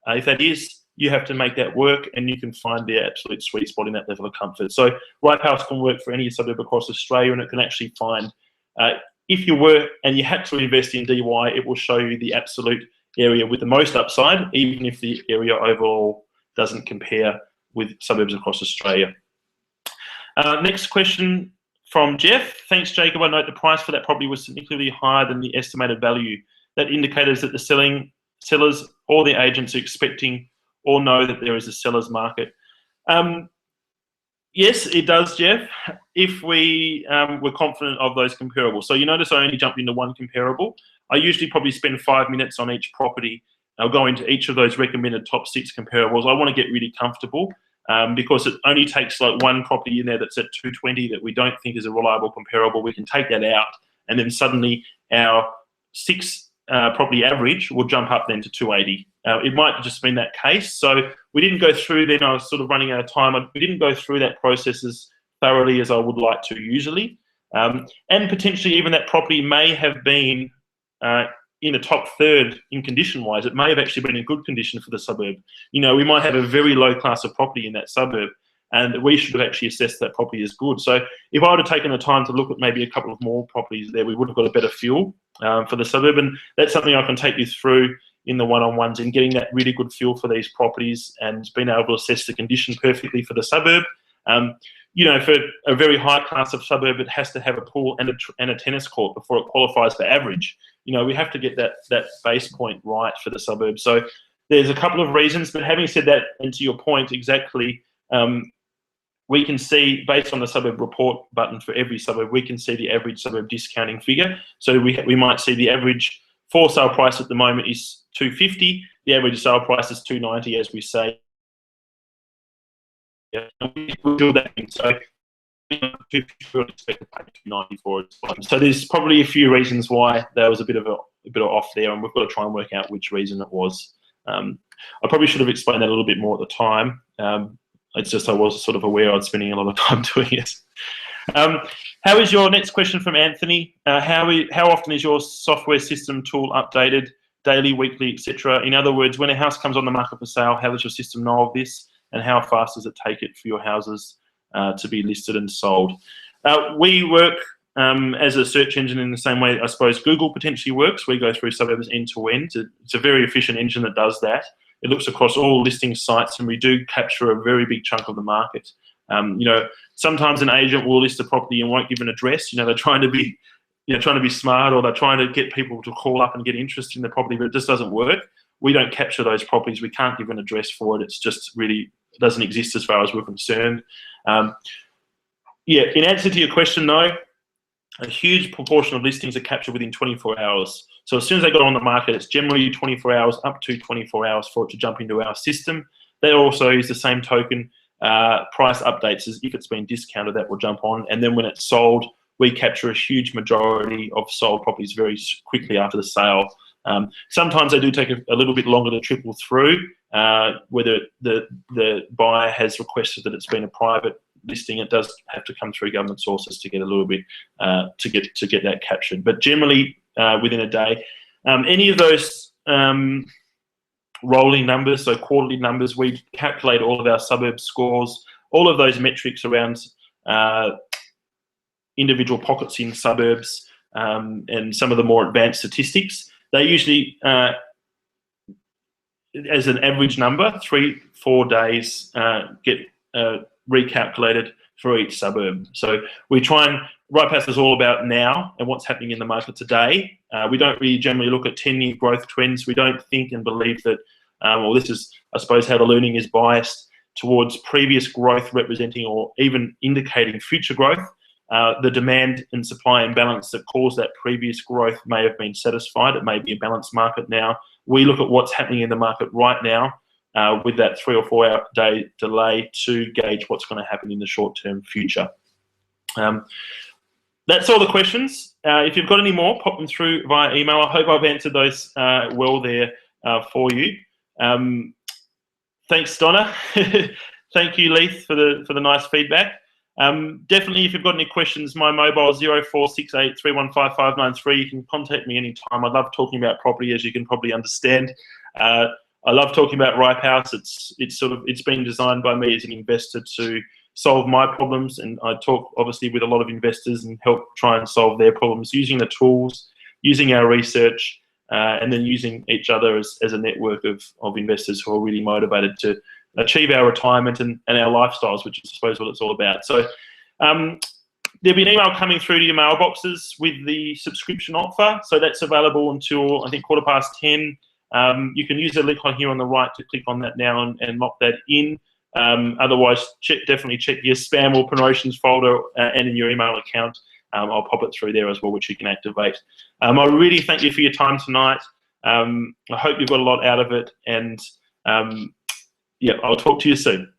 Speaker 1: If that is, you have to make that work, and you can find the absolute sweet spot in that level of comfort. So Ripe House can work for any suburb across Australia, and it can actually find, if you were and you had to invest in DY, it will show you the absolute area with the most upside, even if the area overall doesn't compare with suburbs across Australia. Next question from Jeff. Thanks, Jacob. I note the price for that property was significantly higher than the estimated value. That indicates that the sellers or the agents are expecting or know that there is a seller's market. Yes, it does, Jeff, if we were confident of those comparables. So you notice I only jumped into one comparable. I usually probably spend 5 minutes on each property. I'll go into each of those recommended top 6 comparables. I want to get really comfortable because it only takes like one property in there that's at 220 that we don't think is a reliable comparable. We can take that out, and then suddenly our 6 property average will jump up then to 280. It might have just been that case. So we didn't go through then. I was sort of running out of time. We didn't go through that process as thoroughly as I would like to usually. And potentially even that property may have been in a top third in condition-wise. It may have actually been in good condition for the suburb. You know, we might have a very low class of property in that suburb, and we should have actually assessed that property as good. So if I would have taken the time to look at maybe a couple of more properties there, we would have got a better feel for the suburb. And that's something I can take you through in the one-on-ones, in getting that really good feel for these properties and being able to assess the condition perfectly for the suburb. You know, for a very high class of suburb, it has to have a pool and a tennis court before it qualifies for average. You know, we have to get that base point right for the suburb. So there's a couple of reasons, but having said that, and to your point exactly, we can see, based on the suburb report button for every suburb, we can see the average suburb discounting figure. So we might see the average for sale price at the moment is 250. The average sale price is 290, as we say. Yeah, we do that. So we would expect to pay 290 for it. So there's probably a few reasons why there was a bit of off there, and we've got to try and work out which reason it was. I probably should have explained that a little bit more at the time. It's just I was sort of aware I was spending a lot of time doing it. How is your next question from Anthony? How often is your software system tool updated, daily, weekly, etc.? In other words, when a house comes on the market for sale, how does your system know of this, and how fast does it take it for your houses to be listed and sold? We work as a search engine in the same way I suppose Google potentially works. We go through suburbs end to end. It's a very efficient engine that does that. It looks across all listing sites, and we do capture a very big chunk of the market. You know, sometimes an agent will list a property and won't give an address. You know, they're trying to be smart, or they're trying to get people to call up and get interest in the property, but it just doesn't work. We don't capture those properties. We can't give an address for it. It's just really doesn't exist as far as we're concerned. Yeah, in answer to your question, though, a huge proportion of listings are captured within 24 hours. So as soon as they got on the market, it's generally 24 hours, up to 24 hours for it to jump into our system. They also use the same token price updates as if it's been discounted, that will jump on. And then when it's sold, we capture a huge majority of sold properties very quickly after the sale. Sometimes they do take a little bit longer to trickle through, whether the buyer has requested that it's been a private listing. It does have to come through government sources to get a little bit to get that captured. But generally within a day, any of those rolling numbers, so quarterly numbers, we calculate all of our suburb scores, all of those metrics around individual pockets in suburbs, and some of the more advanced statistics. They usually, as an average number, 3-4 days get recalculated for each suburb. So we try and, Ripe House is all about now and what's happening in the market today. We don't really generally look at 10-year growth trends. We don't think and believe that, well, this is, I suppose, how the learning is biased, towards previous growth representing or even indicating future growth. The demand and supply imbalance that caused that previous growth may have been satisfied. It may be a balanced market now. We look at what's happening in the market right now with that 3 or 4 hour day delay to gauge what's going to happen in the short-term future. That's all the questions. If you've got any more, pop them through via email. I hope I've answered those well there for you. Thanks, Donna. Thank you, Leith, for the nice feedback. Definitely, if you've got any questions, my mobile is 0468 315 You can contact me anytime. I love talking about property, as you can probably understand. I love talking about Ripe House. It's been designed by me as an investor to solve my problems, and I talk obviously with a lot of investors and help try and solve their problems using the tools, using our research, and then using each other as a network of investors who are really motivated to achieve our retirement and our lifestyles, which is, I suppose, what it's all about. So there'll be an email coming through to your mailboxes with the subscription offer. So that's available until, I think, 10:15. You can use the link on here on the right to click on that now and lock that in. Otherwise, definitely check your spam or promotions folder and in your email account. I'll pop it through there as well, which you can activate. I really thank you for your time tonight. I hope you've got a lot out of it, and yeah, I'll talk to you soon.